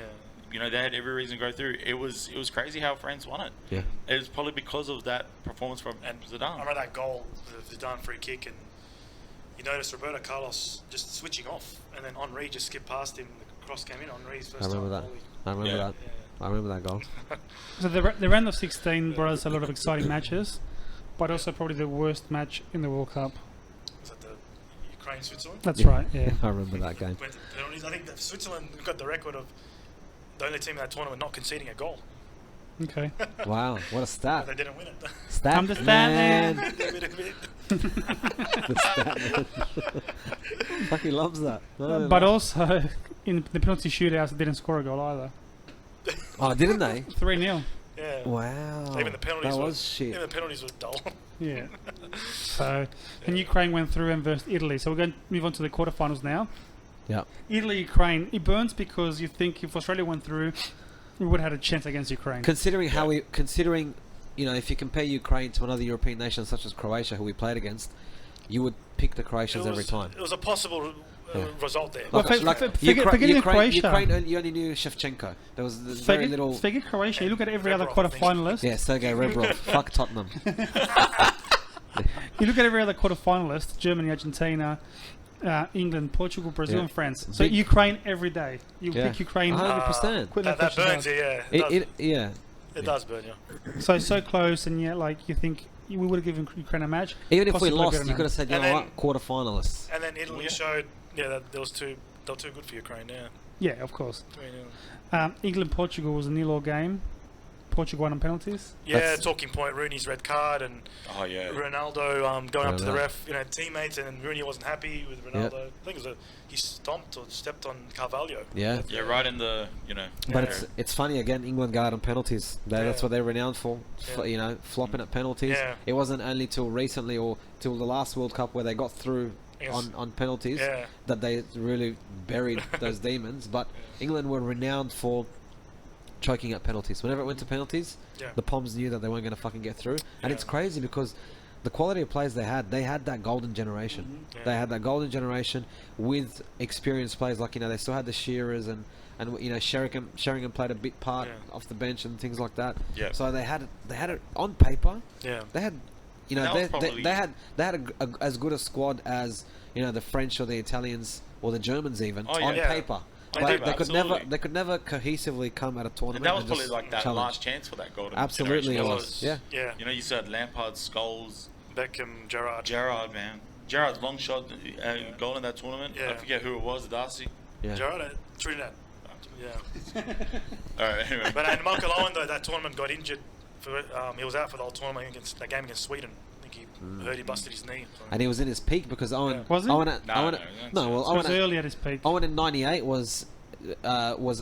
They had every reason to go through. It was crazy how France won it. Yeah. It was probably because of that performance from Zidane. I remember that goal, the Zidane free kick, and you noticed Roberto Carlos just switching off, and then Henri just skipped past him. The cross came in. Henri's first I remember time that. volley. I remember that. I remember that goal. So the round of 16 brought us a lot of exciting matches, but also probably the worst match in the World Cup. Was that the Ukraine-Switzerland? That's right, yeah. I remember that game. Went to penalties. I think that Switzerland got the record of the only team in that tournament not conceding a goal. Okay. Wow, what a But stat. they didn't win it. Stat I'm the stat man. The stat man. Fuck, he loves that. But also, in the penalty shootouts, they didn't score a goal either. Oh, didn't they? 3-0. Yeah. Wow. Even the penalties That were was shit. Even the penalties were dull. Yeah. So, and Ukraine went through and versed Italy. So we're going to move on to the quarterfinals now. Yeah. Italy, Ukraine. It burns because you think if Australia went through, we would have had a chance against Ukraine. Considering if you compare Ukraine to another European nation such as Croatia, who we played against, you would pick the Croatians every time. It was a possible result there. Well, forgetting Croatia. Ukraine, you only knew Shevchenko. There was very little. Forget Croatia. You look at every other Rebrov, I think. quarterfinalist. Yeah, Sergei Rebrov. Fuck Tottenham. You look at every other quarterfinalist: Germany, Argentina, England, Portugal, Brazil, Yeah. and France. So Big- Ukraine every day. You Yeah. pick Ukraine. 100%. Quit That question burns mark. you, yeah. It does burn you. So close, and yet you think we would have given Ukraine a match. Even if we Possibly lost, better you now. could have said, you And know then- what, quarterfinalists. And then Italy showed, that they were too good for Ukraine, yeah. Yeah, of course. 3-0. England, Portugal was a 0-0 game. Portugal won on penalties. Yeah, That's- talking point, Rooney's red card and Oh yeah. Ronaldo going up to the Ronaldo. ref, teammates, and then Rooney wasn't happy with Ronaldo. I think it was he stomped or stepped on Carvalho. Yeah. Yeah, right in the But Yeah. it's funny again. England guard on penalties. That's Yeah. what they're renowned for. Yeah. Flopping at penalties. Yeah. It wasn't only till recently or till the last World Cup where they got through Yes. on penalties Yeah. that they really buried those demons. But England were renowned for choking at penalties. Whenever it went to penalties, Yeah. the Poms knew that they weren't going to fucking get through. And Yeah. it's crazy because the quality of players they had that golden generation. Mm-hmm. Yeah. They had that golden generation with experienced players. Like they still had the Shearers and Sheringham played a big part Yeah. off the bench and things like that. Yeah. So they had it on paper. Yeah. They had, That was probably- they had as good a squad as the French or the Italians or the Germans even Oh, on yeah. paper. On But paper, they absolutely. could never cohesively come at a tournament. And that was and probably just like that challenge. last chance for that golden Absolutely, generation. it was. Yeah. Yeah. You said Lampard, Scholes, Beckham, Gerrard. Gerrard, man. Gerrard's long shot goal in that tournament. I Yeah. forget who it was, Adasi. Yeah. Gerrard at Trinidad. Yeah. Alright, anyway. But Michael Owen, though, that tournament got injured. He was out for the whole tournament against that game against Sweden. I think he heard he busted his knee. So. And he was in his peak because Owen. Yeah. Was he? Owen, No, Owen, no, well, So it was Owen, early at his peak. Owen in '98 was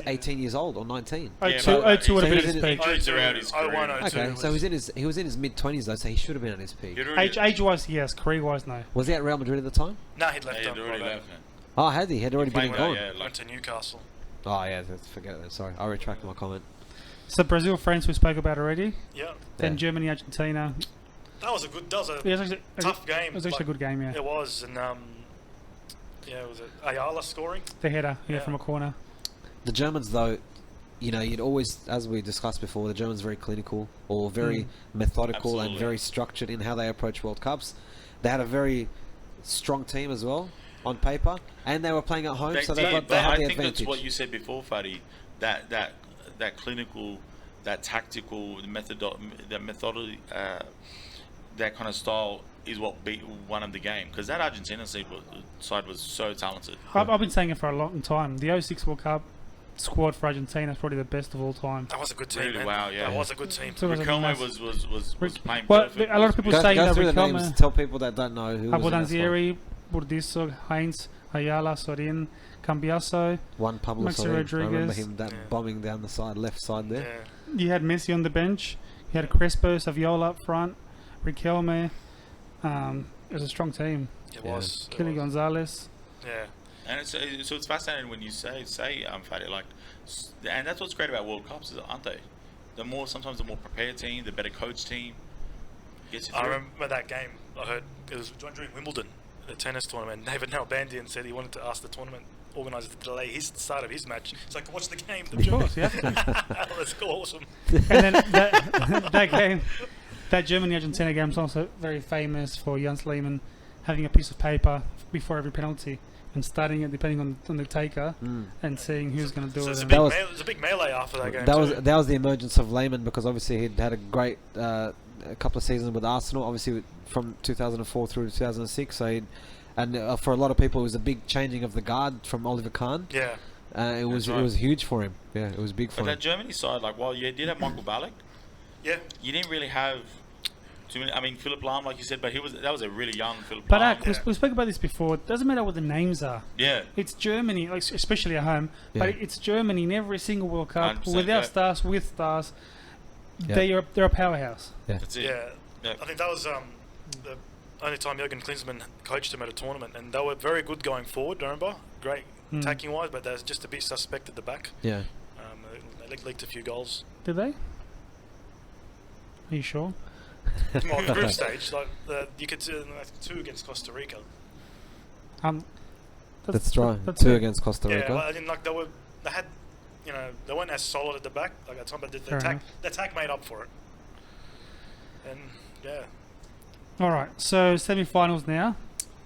18 years old or 19. Yeah, 02 but 02 would have been he's at his in- peak. Injuries throughout his career. 01, 02 Okay, so he was in his mid 20s though, so he should have been at his peak. He'd already- Age-wise, yes. Career-wise, no. Was he at Real Madrid at the time? No, he'd left He'd them. already left, man. Oh, had he? Had already been Playing gone. yeah, like, Went to Newcastle. Oh yeah, forget that. Sorry, I retract my comment. So Brazil, France, we spoke about already. Yeah. Then Yeah. Germany, Argentina. That was a Yeah, it was actually, tough game. It was actually a good game, yeah. It was, and it was Ayala scoring. The header, Yeah. from a corner. The Germans, though, you'd always, as we discussed before, the Germans are very clinical or very methodical and Absolutely. very structured in how they approach World Cups. They had a very strong team as well on paper, and they were playing at home, so they did, had but I the think advantage. that's what you said before, Fadi. That clinical, that tactical, the methodology, that kind of style is what won the game. Because that Argentina side was so talented. I've been saying it for a long time. The 06 World Cup squad for Argentina is probably the best of all time. That was a good team. Really, man. wow, yeah. That was a good team. So was a Riquelme mass- was playing Well, perfect. a lot of people Go, saying go that through the names, Riquelme, tell people that don't know who was in that squad. Abondanzieri, Burdisso, Heinz, Ayala, Sorin, Cambiaso. One Pablo Maxi Sorin. I remember Rodriguez. him Yeah. bombing down the side, left side there. Yeah. You had Messi on the bench. You had Crespo, Saviola up front, Riquelme. It was a strong team. It Yeah. was. Kelly It was. Gonzalez. Yeah. And it's fascinating when you say Fadi, like, and that's what's great about World Cups, aren't they? Sometimes the more prepared team, the better coach team gets you I through. remember that game. I heard it was during Wimbledon, the tennis tournament. David Nalbandian said he wanted to ask the tournament organizer to delay his start of his match. It's like, watch the game. Of course, yeah. That's cool, awesome. And then that game, that Germany-Argentina game is also very famous for Jens Lehmann having a piece of paper before every penalty and starting it depending on the taker and seeing who's going to do So it. it's a And big, That was- it was a big melee after that game. That was the emergence of Lehmann, because obviously he'd had a great a couple of seasons with Arsenal, obviously from 2004 through to 2006. So for a lot of people, it was a big changing of the guard from Oliver Kahn. Yeah. It was right. it was huge for him. Yeah, it was big for But him. that Germany side, like, while you did have Michael Ballack, Yeah. you didn't really have too many. I mean, Philipp Lahm, like you said, but that was a really young Philipp But Lahm. we spoke about this before. It doesn't matter what the names are. Yeah. It's Germany, like, especially at home. But Yeah. it's Germany in every single World Cup, 100%, without yeah. stars, with stars. Yeah. They're a powerhouse. That's it. Yeah. Yeah. I think that was the only time Jurgen Klinsmann coached him at a tournament, and they were very good going forward, remember? Great attacking wise, but they're just a bit suspect at the back. Yeah. They leaked a few goals. Did they? Are you sure? Well, the group stage, like you could see 2 against Costa Rica. That's right. that's 2 it. against Costa Rica. Yeah, well, I didn't like they had, they weren't as solid at the back like at the time, but Fair enough. the attack made up for it. And yeah, All right, so semi-finals now.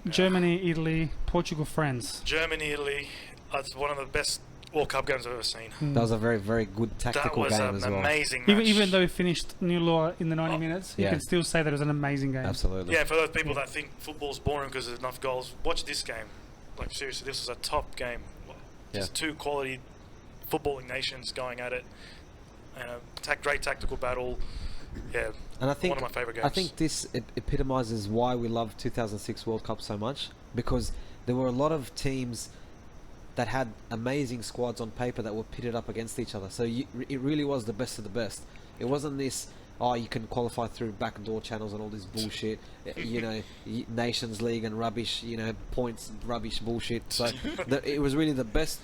Germany, Italy, Portugal, France. Germany, Italy. That's one of the best World Cup games I've ever seen. That was a very, very good That tactical was game an as well. amazing match. Even though we finished New Law in the 90 minutes, you yeah. can still say that it was an amazing game. Absolutely. Yeah, for those people that think football's boring because there's enough goals, watch this game. Like, seriously, this was a top game. Just 2 quality footballing nations going at it. Great tactical battle. Yeah, And I think one of my favourite games. I think this epitomizes why we love 2006 World Cup so much, because there were a lot of teams that had amazing squads on paper that were pitted up against each other. So it really was the best of the best. It wasn't this, you can qualify through backdoor channels and all this bullshit, Nations League and rubbish, points, rubbish bullshit. So it was really the best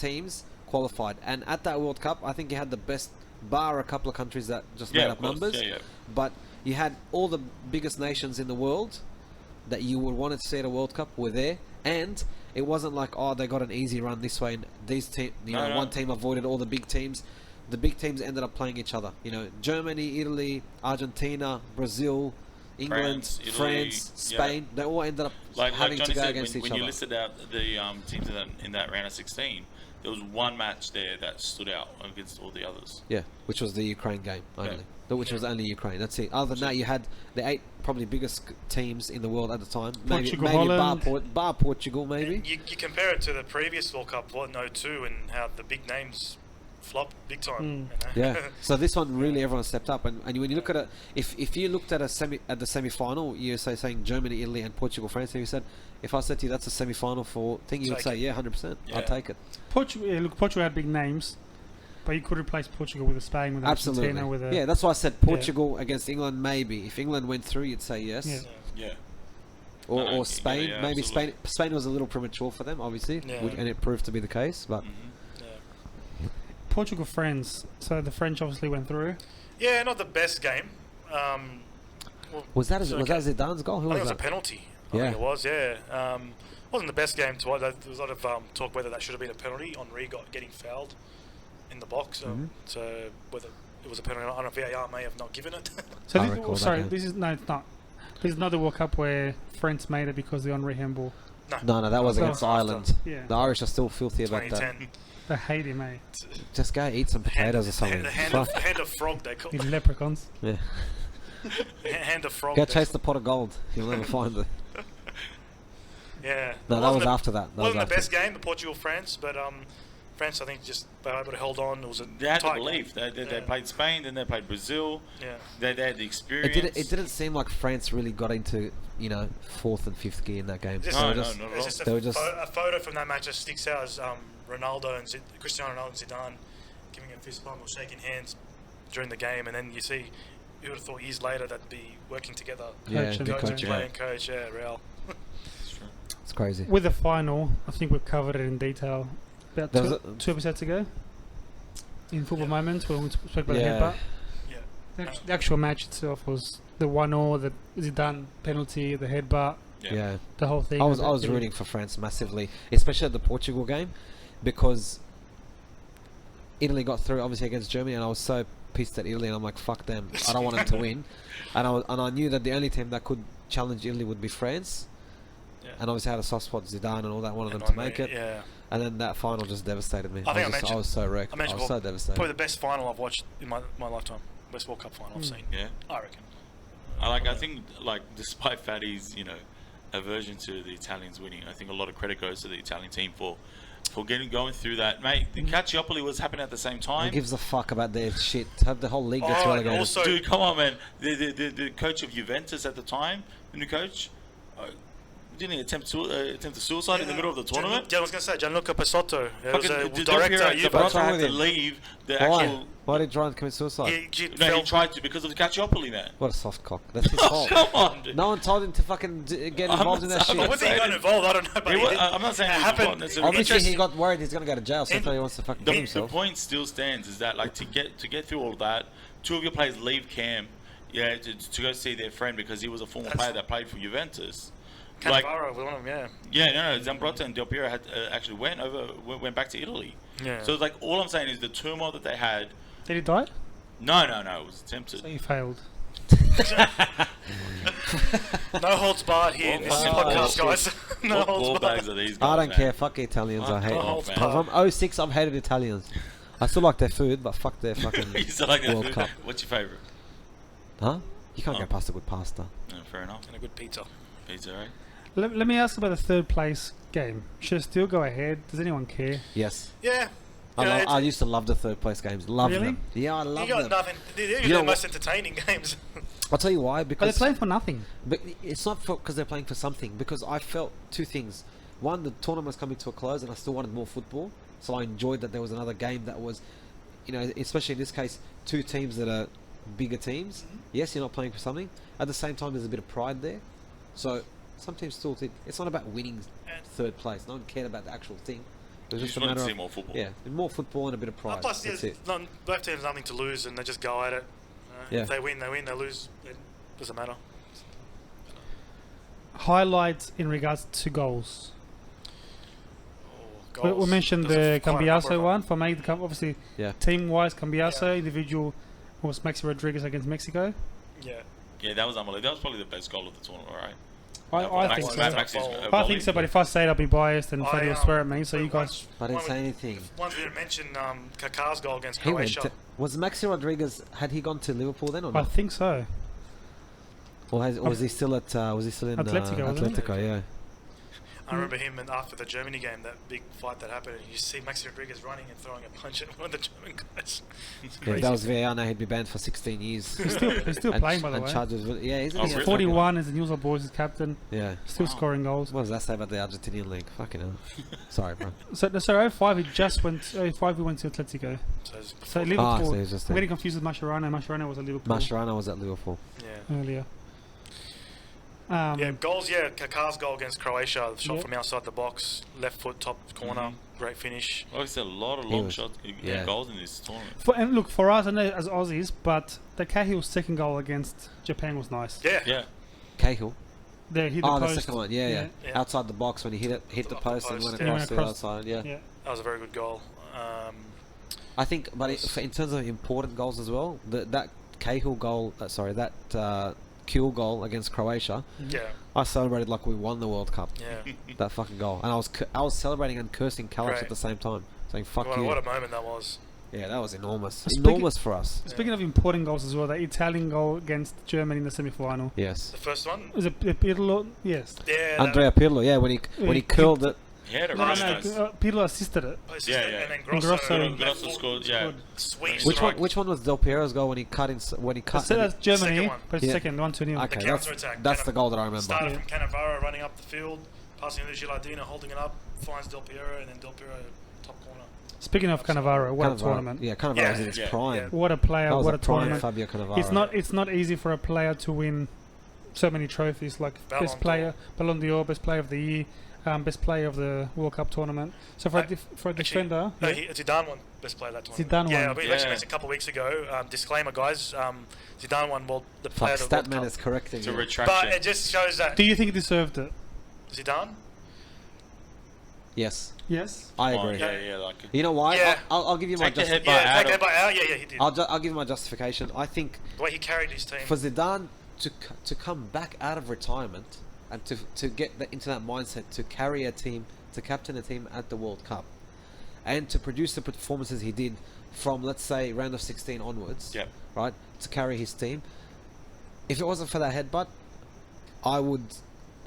teams qualified. And at that World Cup, I think you had the best, bar a couple of countries that just made of up course. numbers. Yeah. But you had all the biggest nations in the world that you would want to see at a World Cup were there, and it wasn't like, they got an easy run this way, and these one team avoided all the big teams. The big teams ended up playing each other. Germany, Italy, Argentina, Brazil, England, France, Spain. They all ended up having Johnny to go said, against each when other. you listed out the teams in that round of 16, there was one match there that stood out against all the others. Yeah, which was the Ukraine game only. Which was only Ukraine. That's it. Other than that, you had the 8 probably biggest teams in the world at the time. Portugal, maybe Holland. bar Portugal, maybe. You compare it to the previous World Cup, in 02, and how the big names flopped big time. Yeah. So this one really everyone stepped up, and when you look at it, if you looked at the semi-final, you're saying Germany, Italy, and Portugal, France, and you said, if I said to you that's a semi-final for thing, you would say, yeah, 100%. Yeah. I'd take it. Portugal had big names, but you could replace Portugal with a Spain, with Absolutely. Argentina, with a... Yeah, that's why I said Portugal against England, maybe. If England went through, you'd say yes. Yeah. Or Spain. yeah, Maybe absolutely. Spain was a little premature for them, obviously, Yeah. and it proved to be the case. But Portugal, France. So the French obviously went through. Yeah, not the best game. was that so Zidane's goal? Who I think it was was a that? penalty. Yeah. I think it was, yeah. Wasn't the best game to watch. There was a lot of talk whether that should have been a penalty. Henri getting fouled in the box. So whether it was a penalty, I don't know. VAR may have not given it. So I recall that game. this is it's not. This is not the World Cup where France made it because the Henri handball. No, that was So- against Ireland. Yeah, The Irish are still filthy about that. 2010. they hate him, eh? Just go eat some potatoes or something. The hand of frog, they call These leprechauns. Yeah. hand of frog. Go they- chase the pot of gold. You'll never find it. Yeah. No, It that was wasn't after that. Wasn't the best game, the Portugal-France, but France, I think, just they were able to hold on. It was a They had the tight belief. game. They played Spain, then they played Brazil. Yeah. They had the experience. It didn't seem like France really got into 4th and 5th gear in that game. Just- They No, were no, just- not at There's all. just They a, were just- a photo from that match that sticks out as Ronaldo and Cristiano Ronaldo and Zidane giving a fist bump or shaking hands during the game, and then you see, you would have thought years later they'd be working together. Yeah, Coach and good coach, coach. Playing coach, yeah, Real. It's crazy. With the final, I think we've covered it in detail about There was two episodes ago. In Football Moments, when we spoke about the Yeah. headbutt. Yeah. The actual match itself was the 1-1, the Zidane penalty, the headbutt, Yeah. the whole thing. I was rooting for France massively, especially at the Portugal game, because Italy got through obviously against Germany, and I was so pissed at Italy, and I'm like, fuck them, I don't want them to win, and I knew that the only team that could challenge Italy would be France, and obviously I had a soft spot Zidane and all that, wanted them to make it, Yeah. and then that final just devastated me. I think I was so wrecked. I I mentioned was so before, devastated. probably the best final I've watched in my lifetime. Best World Cup final I've seen. Yeah. I reckon. I think despite Fadi's aversion to the Italians winning, I think a lot of credit goes to the Italian team for going through that, mate. The Calciopoli was happening at the same Who time. gives a fuck about their shit? Have the whole league gets relegated. also- Dude, come on, man. The coach of Juventus at the time, the new coach, didn't he attempt a suicide in the middle of the tournament? I was going to say Gianluca Pesotto. It was Fucking a the director at the Juve. brother had with to him? leave the Why? actual. Why did he try and commit suicide? He No, he tried to because of the Calciopoli, man. What a soft cock. That's his Oh, fault. come on, dude. No one told him to fucking get I'm involved in not- that I'm shit. not Whether he got involved, I don't know. But He he wa- did- I'm not saying it he was happened. involved necessarily. Obviously, he Interesting. got worried he's going to go to jail, so he wants to fucking kill The himself. point still stands is that to get through all of that, two of your players leave camp, to go see their friend because he was a former player that played for Juventus. Cannavaro was one of them, No, Zambrotta and Del Piero had actually went back to Italy. yeah. So it's like all I'm saying is the turmoil that they had. Did he die? No, it was attempted. So he failed. No holds barred here in this Oh, podcast, shit. guys. No What holds ball barred. bags are these guys? I don't man? care. Fuck Italians. I hate Fuck them. off, man. From 06, I've hated Italians. I still like their food, but fuck their fucking You still like that World food? Cup. What's your favourite? Huh? You can't Oh. go past a good pasta. No, fair enough. And a good pizza. Pizza, right? Let me ask about the third place game. Should it still go ahead? Does anyone care? Yes. Yeah. I used to love the third place games. Love Really? them. Yeah, I love You got them. nothing. They're usually know the most entertaining games. I'll tell you why. But they're Because playing for nothing. but it's not because they're playing for something. Because I felt two things. One, the tournament was coming to a close, and I still wanted more football. So I enjoyed that there was another game that was, especially in this case, two teams that are bigger teams. Yes, you're not playing for something. At the same time, there's a bit of pride there. So some teams still think it's not about winning third place. No one cared about the actual thing. It was You just just a want to matter see of more football. yeah, more football and a bit of pride. Plus, That's it. both teams have nothing to lose, and they just go at it. Yeah. If they win, they win. They lose, it doesn't matter. Highlights in regards to goals. Oh, We mentioned There's the quite a number of Cambiaso them. one. For me, obviously, Yeah. team-wise, Cambiaso, Yeah. individual was Maxi Rodriguez against Mexico. Yeah. Yeah, that was unbelievable. That was probably the best goal of the tournament, right? I think Maxi's- so. Maxi's, I I think so, but if I say it, I'll be biased and Fadi will swear at me, so you guys... I didn't say anything. Ones we didn't mention, Kaká's goal against He went Croatia. was Maxi Rodriguez? Had he gone to Liverpool then or I not? think so. Or was he still at? Was he still in Atletico, wasn't he? Atletico? Yeah. I remember him, and after the Germany game, that big fight that happened, and you see Maxi Rodriguez running and throwing a punch at one of the German guys. It's Yeah, if crazy. that was VAR, now he'd be banned for 16 years. He's still and, playing, by the and way. charged with, yeah, he's, Oh, He's really? 41 as the News All Boys' captain, Yeah. still scoring goals. What does that say about the Argentinian league? Fucking hell. Sorry, bro. So 05 he just went. 05 he went to Atletico. So it's So before- Liverpool. so he was just I'm there. getting confused with Mascherano. Mascherano was at Liverpool Mascherano was at Liverpool. yeah. earlier. Yeah, goals, Kaká's goal against Croatia, the shot Yeah. from outside the box, left foot, top corner, Mm-hmm. great finish. Obviously, a lot of He long was- shots, yeah. goals in this tournament. And look, for us, I know as Aussies, but the Cahill's second goal against Japan was nice. Yeah. Yeah. Cahill. There, hit the Oh, post. the second one. Yeah. Yeah. Outside the box when he hit the Up the post and post, went yeah. across Went the across. outside. Yeah. Yeah. That was a very good goal. I think, but in terms of important goals as well, that Cahill goal, that Kuhl goal against Croatia, Yeah, I celebrated like we won the World Cup. yeah. That fucking goal, and I was celebrating and cursing Kalas Great. at the same time, saying "fuck What, you." what a moment that was. Yeah, that was enormous. Speaking- Enormous for us. Speaking of important goals as well, the Italian goal against Germany in the semi-final. Yes. The first one? Was it Pirlo? Yes. Yeah. Andrea Pirlo, yeah, when he curled it. He had a No, really no, nice. Pirlo assisted it. Yeah, yeah. And then And Grosso, Grosso- Grosso scored, yeah. Sweet Which strike. Which one was Del Piero's goal when he cut in? When he cut? So that's Germany, Second one. but it's Yeah. second, 1-2-0. Okay, The that's counter-attack. the goal that I remember. Started Yeah. from Cannavaro running up the field, passing to Gilardino, holding it up, finds Del Piero, and then Del Piero top corner. Speaking of Cannavaro, what a Cannavaro- tournament. Yeah, Cannavaro Yeah, was in his yeah, prime. yeah. What a player, That was what a a prime tournament. Fabio Cannavaro. It's not easy for a player to win so many trophies, like Ballon best player, Ballon d'Or, best player of the year, best player of the World Cup tournament. So for a defender, Zidane won best player that tournament. Zidane Yeah, won. we mentioned this a couple of weeks ago. Disclaimer, guys. Zidane won the player of the World Statman Cup. is correcting It's a you. retraction. But it just shows that do you think he deserved it? Zidane. Yes, Yes. I Oh, agree. yeah, like You know why? Yeah. I'll give you my take the justification. headbutt Yeah, out that of. guy out. Yeah, he did. I'll give you my justification. I think The way he carried his team. for Zidane to come back out of retirement and to get into that mindset to carry a team, to captain a team at the World Cup, and to produce the performances he did from, let's say, round of 16 onwards, Yep. right, to carry his team. If it wasn't for that headbutt, I would,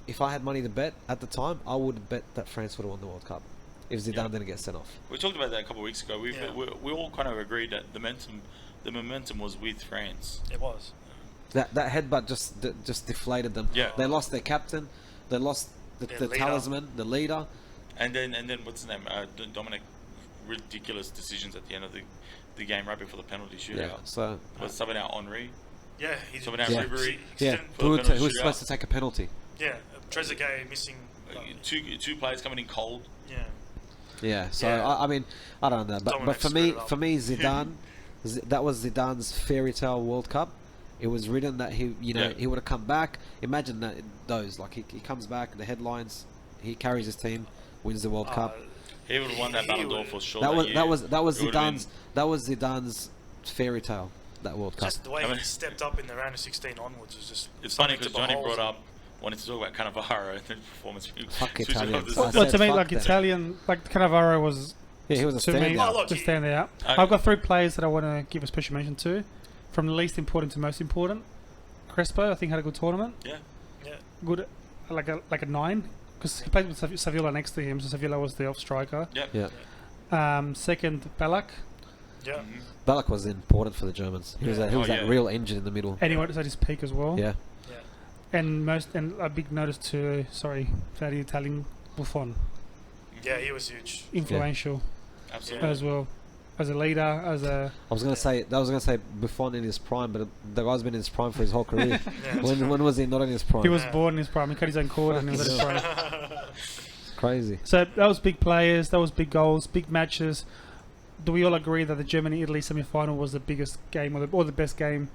if I had money to bet at the time, I would bet that France would have won the World Cup if Zidane didn't get sent off. We talked about that a couple of weeks ago. Yeah. We all kind of agreed that the momentum was with France. It was. That headbutt just deflated them. Yeah. They lost their captain, they lost the Their leader. talisman, the leader. And then what's his name? Dominic, ridiculous decisions at the end of the game right before the penalty shootout. Yeah. So Was subbing out Henri, Yeah, he subbing out Yeah. Ribéry. yeah, for the who penalty was shootout. supposed to take a penalty? Yeah, Trezeguet missing. Two players coming in cold. Yeah. Yeah. So Yeah. I mean, I don't know, but Dominic for screwed it up. me, Zidane, that was Zidane's fairy tale World Cup. It was written that he would have come back. Imagine those like he comes back, the headlines, he carries his team, wins the World Cup. He would have won that He Ballon d'Or would- for sure. That was year. that was It would've been- Zidane's fairy tale. That World Cup. Just the way I mean- he stepped up in the round of 16 onwards was just. It's funny something because to Johnny behold. brought up wanted to talk about Cannavaro and the performance. Fuck Switch Italians. off this- I Well, said to me, fuck like them. Italian, like Cannavaro was Yeah, he was a to me standout. Oh, look, to stand out. Okay. I've got three players that I want to give a special mention to, from the least important to most important. Crespo, I think, had a good tournament. Yeah. Yeah. Good, like a 9, because he played with Saviola next to him, so Saviola was the off striker. Yep. Yeah, Second, Ballack, Yeah. Ballack was important for the Germans. He was Yeah. that Oh, yeah. real engine in the middle. and he was at his peak as well. Yeah, Yeah. And a big notice to Fadi Italian Buffon, Yeah, he was huge. influential Absolutely. as well, as a leader, as a I was gonna say Buffon in his prime, but the guy's been in his prime for his whole career. Yeah. when was he not in his prime? he was Yeah. born in his prime. He cut his own cord and he was at his Fucking prime. Crazy. So that was big players, that was big goals, big matches. Do we all agree that the Germany-Italy semi-final was the biggest game or the best game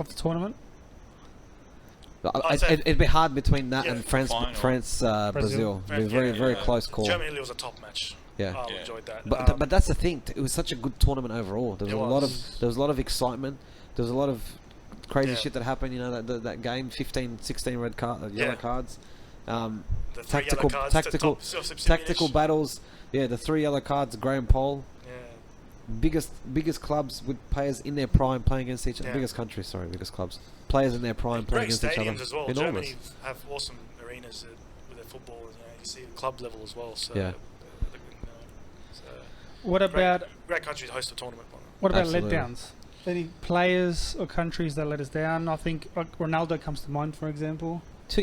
of the tournament? I'd say- It'd be hard between that Yeah. and France, Final. Brazil. It'd be a very, Yeah, very yeah. close call. Germany was a top match. Yeah. I Yeah. enjoyed that. But that's the thing. It was such a good tournament overall. There was It a was. lot of excitement. There was a lot of crazy Yeah. shit that happened. You know that game, 15, 16 yellow Yeah. cards. the three Tactical, yellow cards, tactical, the top, tactical battles. Yeah, the 3 yellow cards. Graham Paul, Yeah. biggest clubs with players in their prime playing against each other. Yeah. Biggest countries, sorry, biggest clubs. Players in their prime playing Great against each other. stadiums as well. Enormous. Germany have awesome arenas with their football. You see at club level as well. So Yeah. so What about great country to host a tournament. what about Absolutely. letdowns? Any players or countries that let us down? I think Ronaldo comes to mind, for example.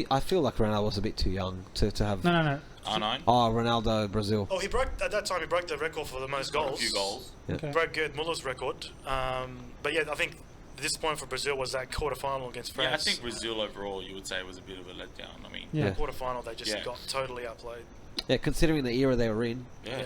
I feel like Ronaldo was a bit too young to have. No. R9. Oh, Ronaldo, Brazil. Oh, he broke at that time. He broke the record for the most goals. A few goals. Yeah. Okay. Broke Gerd Muller's record. But yeah, I think the disappointment for Brazil was that quarterfinal against Yeah, I France. think Brazil overall, you would say, was a bit of a letdown. I mean, Yeah. Yeah. Quarterfinal, they just Yeah. got totally outplayed. Yeah, considering the era they were in yeah.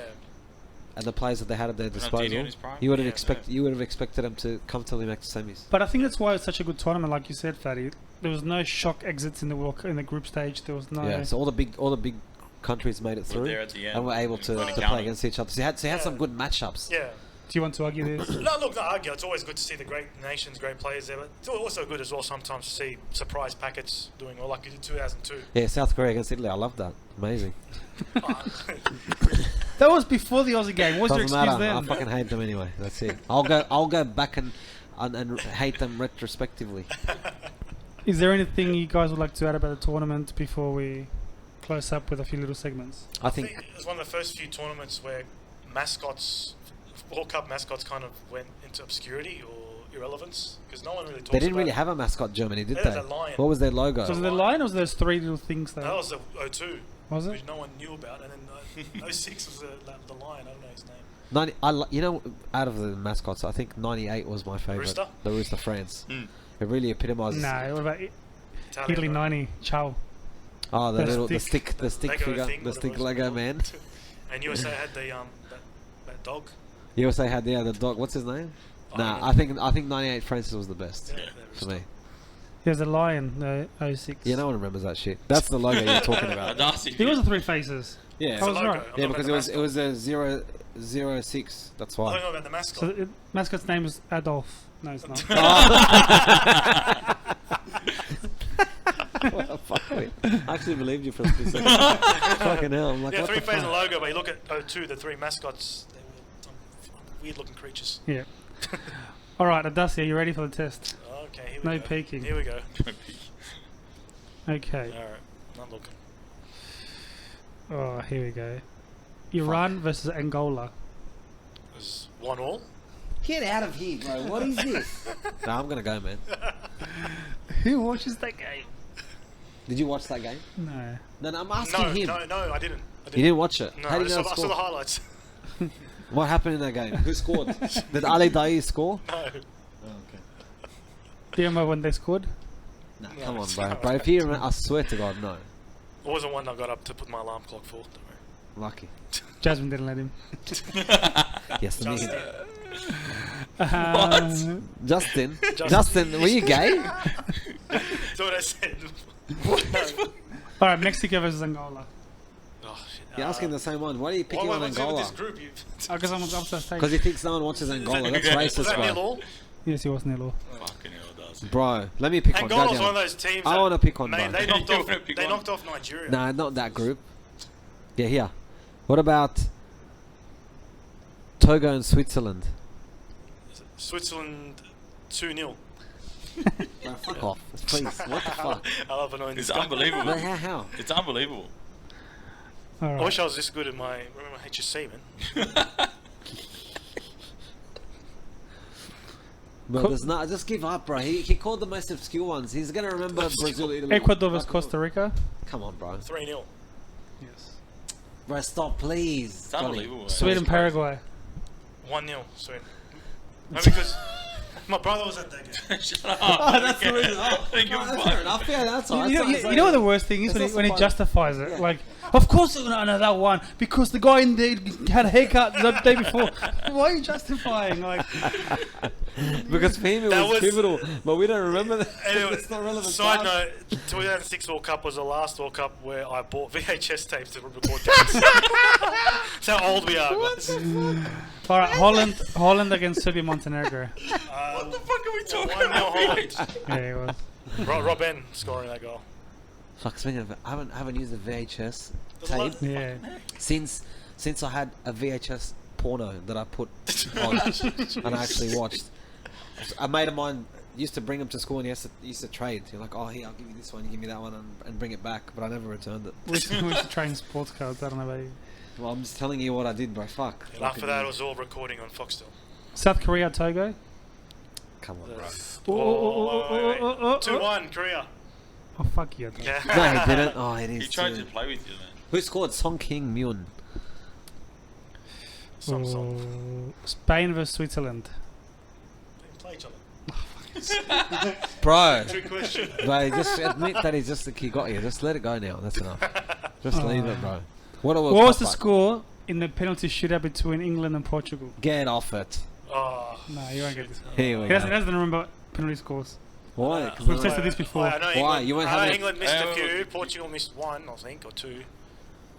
and the players that they had at their Ronaldinho disposal, in his prime. you would have Yeah. expected them to comfortably make the semis. But I think that's why it's such a good tournament, like you said, Fadi. There was no shock exits in the group stage. There was no. Yeah, so all the big countries made it We're through there at the end. and were able to When it play counted. against each other. So you had Yeah. some good matchups. Yeah. Do you want to argue this? No, look, no argue. It's always good to see the great nations, great players there. But it's also good as well sometimes to see surprise packets doing well, like you did 2002. Yeah, South Korea against Italy. I love that. Amazing. That was before the Aussie game. What was your Doesn't excuse matter. I then? fucking hate them anyway. That's it. I'll go back and hate them retrospectively. Is there anything you guys would like to add about the tournament before we close up with a few little segments? I I think think it was one of the first few tournaments where World Cup mascots kind of went into obscurity or irrelevance because no one really talks they didn't about really it. have a mascot, Germany, did They they? had a lion. What was their logo? Was it the line or was those three little things That though? was the 02, Was it? which no one knew about. And then 06 was the lion. I don't know his name. Out of the mascots, I think 98 was my favourite. Rooster? The Rooster France. Mm. It really epitomises. No, what about Italy Italian, right? 90? Ciao. Oh, the The little the stick. stick Lego figure, thing, the what it stick was Lego called. man. And USA had the that dog. You also had the dog. What's his name? I Nah, don't I think 98 Francis was the best Yeah, for me. There's a lion, the 06. Yeah, no one remembers that shit. That's the logo you're talking about. Adasi. It was a three faces. Yeah, I was logo. right. I'm yeah, not because about it was the a 006. That's I why. don't know about the mascot. So the mascot's name is Adolf. No, it's not. What the fuck? Wait. I actually believed you for a split second. Fucking hell! I'm like, Yeah, what three the phase fuck? and logo, but you look at 02, the three mascots, they were some weird looking creatures. Yeah. All right, Adasi, are you ready for the test? Okay, here we No go. peeking. Here we go. Okay. Alright, not looking. Oh, here we go. Iran versus Angola. It was 1-1. Get out of here, bro! What is this? Nah, I'm gonna go, man. Who watches that game? Did you watch that game? No. No, I'm asking him. No, I didn't. You didn't watch it. No, How I do you know saw, the I saw the score? highlights. What happened in that game? Who scored? Did Ali Dai score? No. Oh, okay. Do you remember when they scored? Nah, No, come on, it's bro. not. Bro, if you remember, I swear to God, no. It wasn't one I got up to put my alarm clock for. Don't worry. Lucky. Jasmine didn't let him. Yes, the Justin. Justin. Justin, were you gay? That's what I said. All right, Mexico versus Angola. Oh, shit. You're asking the same one. Why are you picking on What's Angola? with this group? Because I'm upset Because stage. he thinks no one watches Angola. That's Was racist, that nil bro. all? Yes, he was nil. Fucking hell, Adasi. Bro, let me pick one. Angola's Goddamn. one of those teams. I that- wanna pick one, Man, bro. they knocked You off. wanna pick They one? knocked off Nigeria. Nah, not that group. Yeah, here. What about Togo and Switzerland? Switzerland 2-0. Bro, fuck off. Please, what the fuck? I love annoying It's this guy. unbelievable. Bro, how? It's unbelievable. All I right. wish I was this good in my HSC, man. Bro, there's not. Just give up, bro. He called the most obscure ones. He's gonna remember Brazil, Italy. Ecuador versus Costa Rica. Come on, bro. 3-0. Yes. Bro, stop, please. It's unbelievable. man. Sweden, It's crazy. Paraguay. 1-0. Sweden. No, because my brother was at that game. Shut up. Oh, that's the reason. Fair enough. Yeah, that's all. You know what the worst thing is That's when he also fine. justifies it? Like, of course I know that one because the guy in there had a haircut the day before. Why are you justifying? Like, Because for him it That was was- pivotal, but we don't remember that. Anyway, It's not relevant. side note, 2006 World Cup was the last World Cup where I bought VHS tapes to record games. That's how old we are, guys. all right, Holland against Serbia, Montenegro. What the fuck are we talking 1-0 about? Holland. Yeah, it was. Rob N scoring that goal. Fuck, speaking of, I haven't used a VHS There's a lot- tape Yeah. since I had a VHS porno that I put on and I actually watched. A mate of mine used to bring them to school and he used to trade. You're like, oh, here, I'll give you this one, you give me that one, and bring it back. But I never returned it. We should train sports cards. I don't know about you. Well, I'm just telling you what I did, bro. Fuck. And after that, it was all recording on Foxtel. South Korea, Togo. Come on, bro. Oh, 2-1, Korea. Oh, fuck you. Yeah. No, he didn't. Oh, it is. He tried too. to play with you, man. Who scored? Song King Myun. Some. Spain versus Switzerland. They play each other. Bro, Trick question. bro, just admit that he's just he got you. Just let it go now. That's enough. Just leave it, bro. What What was the score in the penalty shootout between England and Portugal? Get off it. Oh. No, you won't get this one. Here we He go. doesn't remember penalty scores. Why? We've tested this before. I know Why? England, You won't I have know it- England missed a few. Portugal missed one, I think, or two.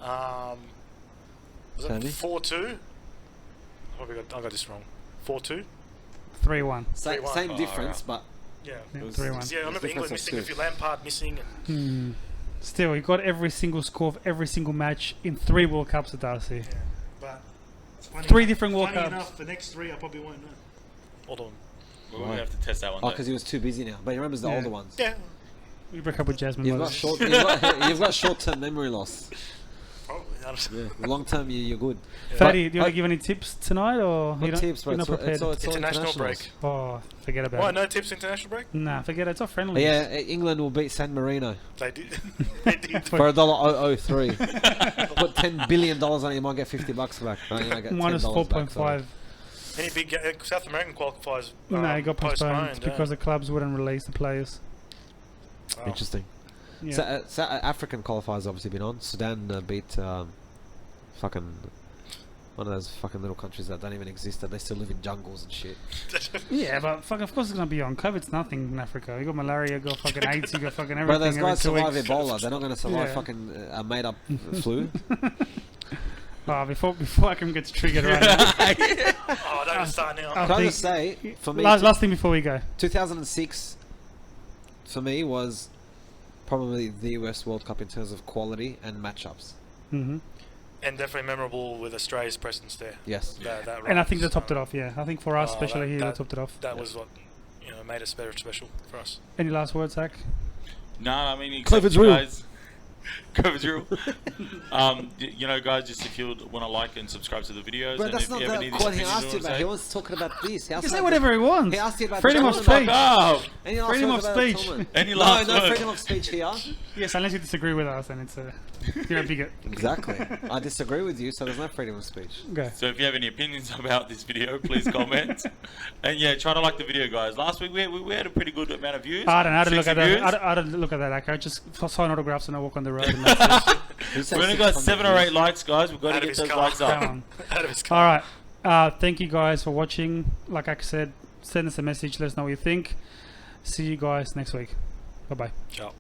Was it Sandy? 4-2? I got this wrong. 4-2? 3-1. Same 3-1. difference, but Yeah. Yeah, was- 3-1. Yeah, I remember England difference of missing a two. few. Lampard missing. And, Still, he got every single score of every single match in 3 World Cups at Darcy. but 3 different World Cups. the next 3 I probably won't know. Hold on. We'll have to test that one. oh, though. because he was too busy now. But he remembers the Yeah. older ones. Yeah, We broke up with Jasmine. You've Moses. you've got short-term memory loss. probably. I don't know. Yeah. Long-term, you're good. Fadi, do you But- want to give any tips tonight, or What you don't, tips, bro? you're not prepared? It's all International break. internationals. Oh, forget about Why, it. no tips international break? Nah, forget it. It's all friendly. Yeah, England will beat San Marino They did. They did. for $1.003. Put $10 billion on it, you might get $50 back. Right? You might get Minus $10 back, so- 4.5. Any big South American qualifiers? No, it got postponed yeah. because the clubs wouldn't release the players. Oh. Interesting. Yeah. African qualifiers obviously been on. Sudan beat fucking one of those fucking little countries that don't even exist, that they still live in jungles and shit. Yeah, but fuck, of course it's gonna be on. COVID's nothing in Africa. You got malaria, you got fucking AIDS, you got fucking everything. Bro, those guys every 2 survive weeks. Ebola. They're not going to survive Yeah. fucking a made-up flu. Before Akram gets triggered right now. Oh, don't start now. I Can I think- just say, for me, last thing before we go. 2006 for me was probably the worst World Cup in terms of quality and matchups. Mm-hmm. And definitely memorable with Australia's presence there. Yes. That And I think they run. topped it off. Yeah, I think for us, Oh, especially here, they that- topped it off. That was what made us very special for us. Any last words, Zach? No, I mean, except COVID's you real. guys. COVID's real. Guys, just if you want to like and subscribe to the videos, Bro, and that's if not you ever the need what he anything asked you about. He say, was talking about this. He You asked can say about whatever he wants. He asked you about Freedom the of tournament. speech. oh, Any last Freedom words of about the speech. tournament? any No, last no words? freedom of speech here. Yes, unless you disagree with us, and it's you're a bigot. Exactly. I disagree with you, so there's no freedom of speech. Okay. So if you have any opinions about this video, please comment. And yeah, try to like the video, guys. Last week we had a pretty good amount of views. I don't know. I didn't look 60 at that. views. I didn't look at that. Like, I just sign autographs and I walk on the road. And that's it. You said We only 600 got 7 or 8 likes, guys. We've got to Out of get his those car. likes up. Come on. Out of his All car. right. Thank you guys for watching. Like I said, send us a message. Let us know what you think. See you guys next week. Bye bye. Ciao.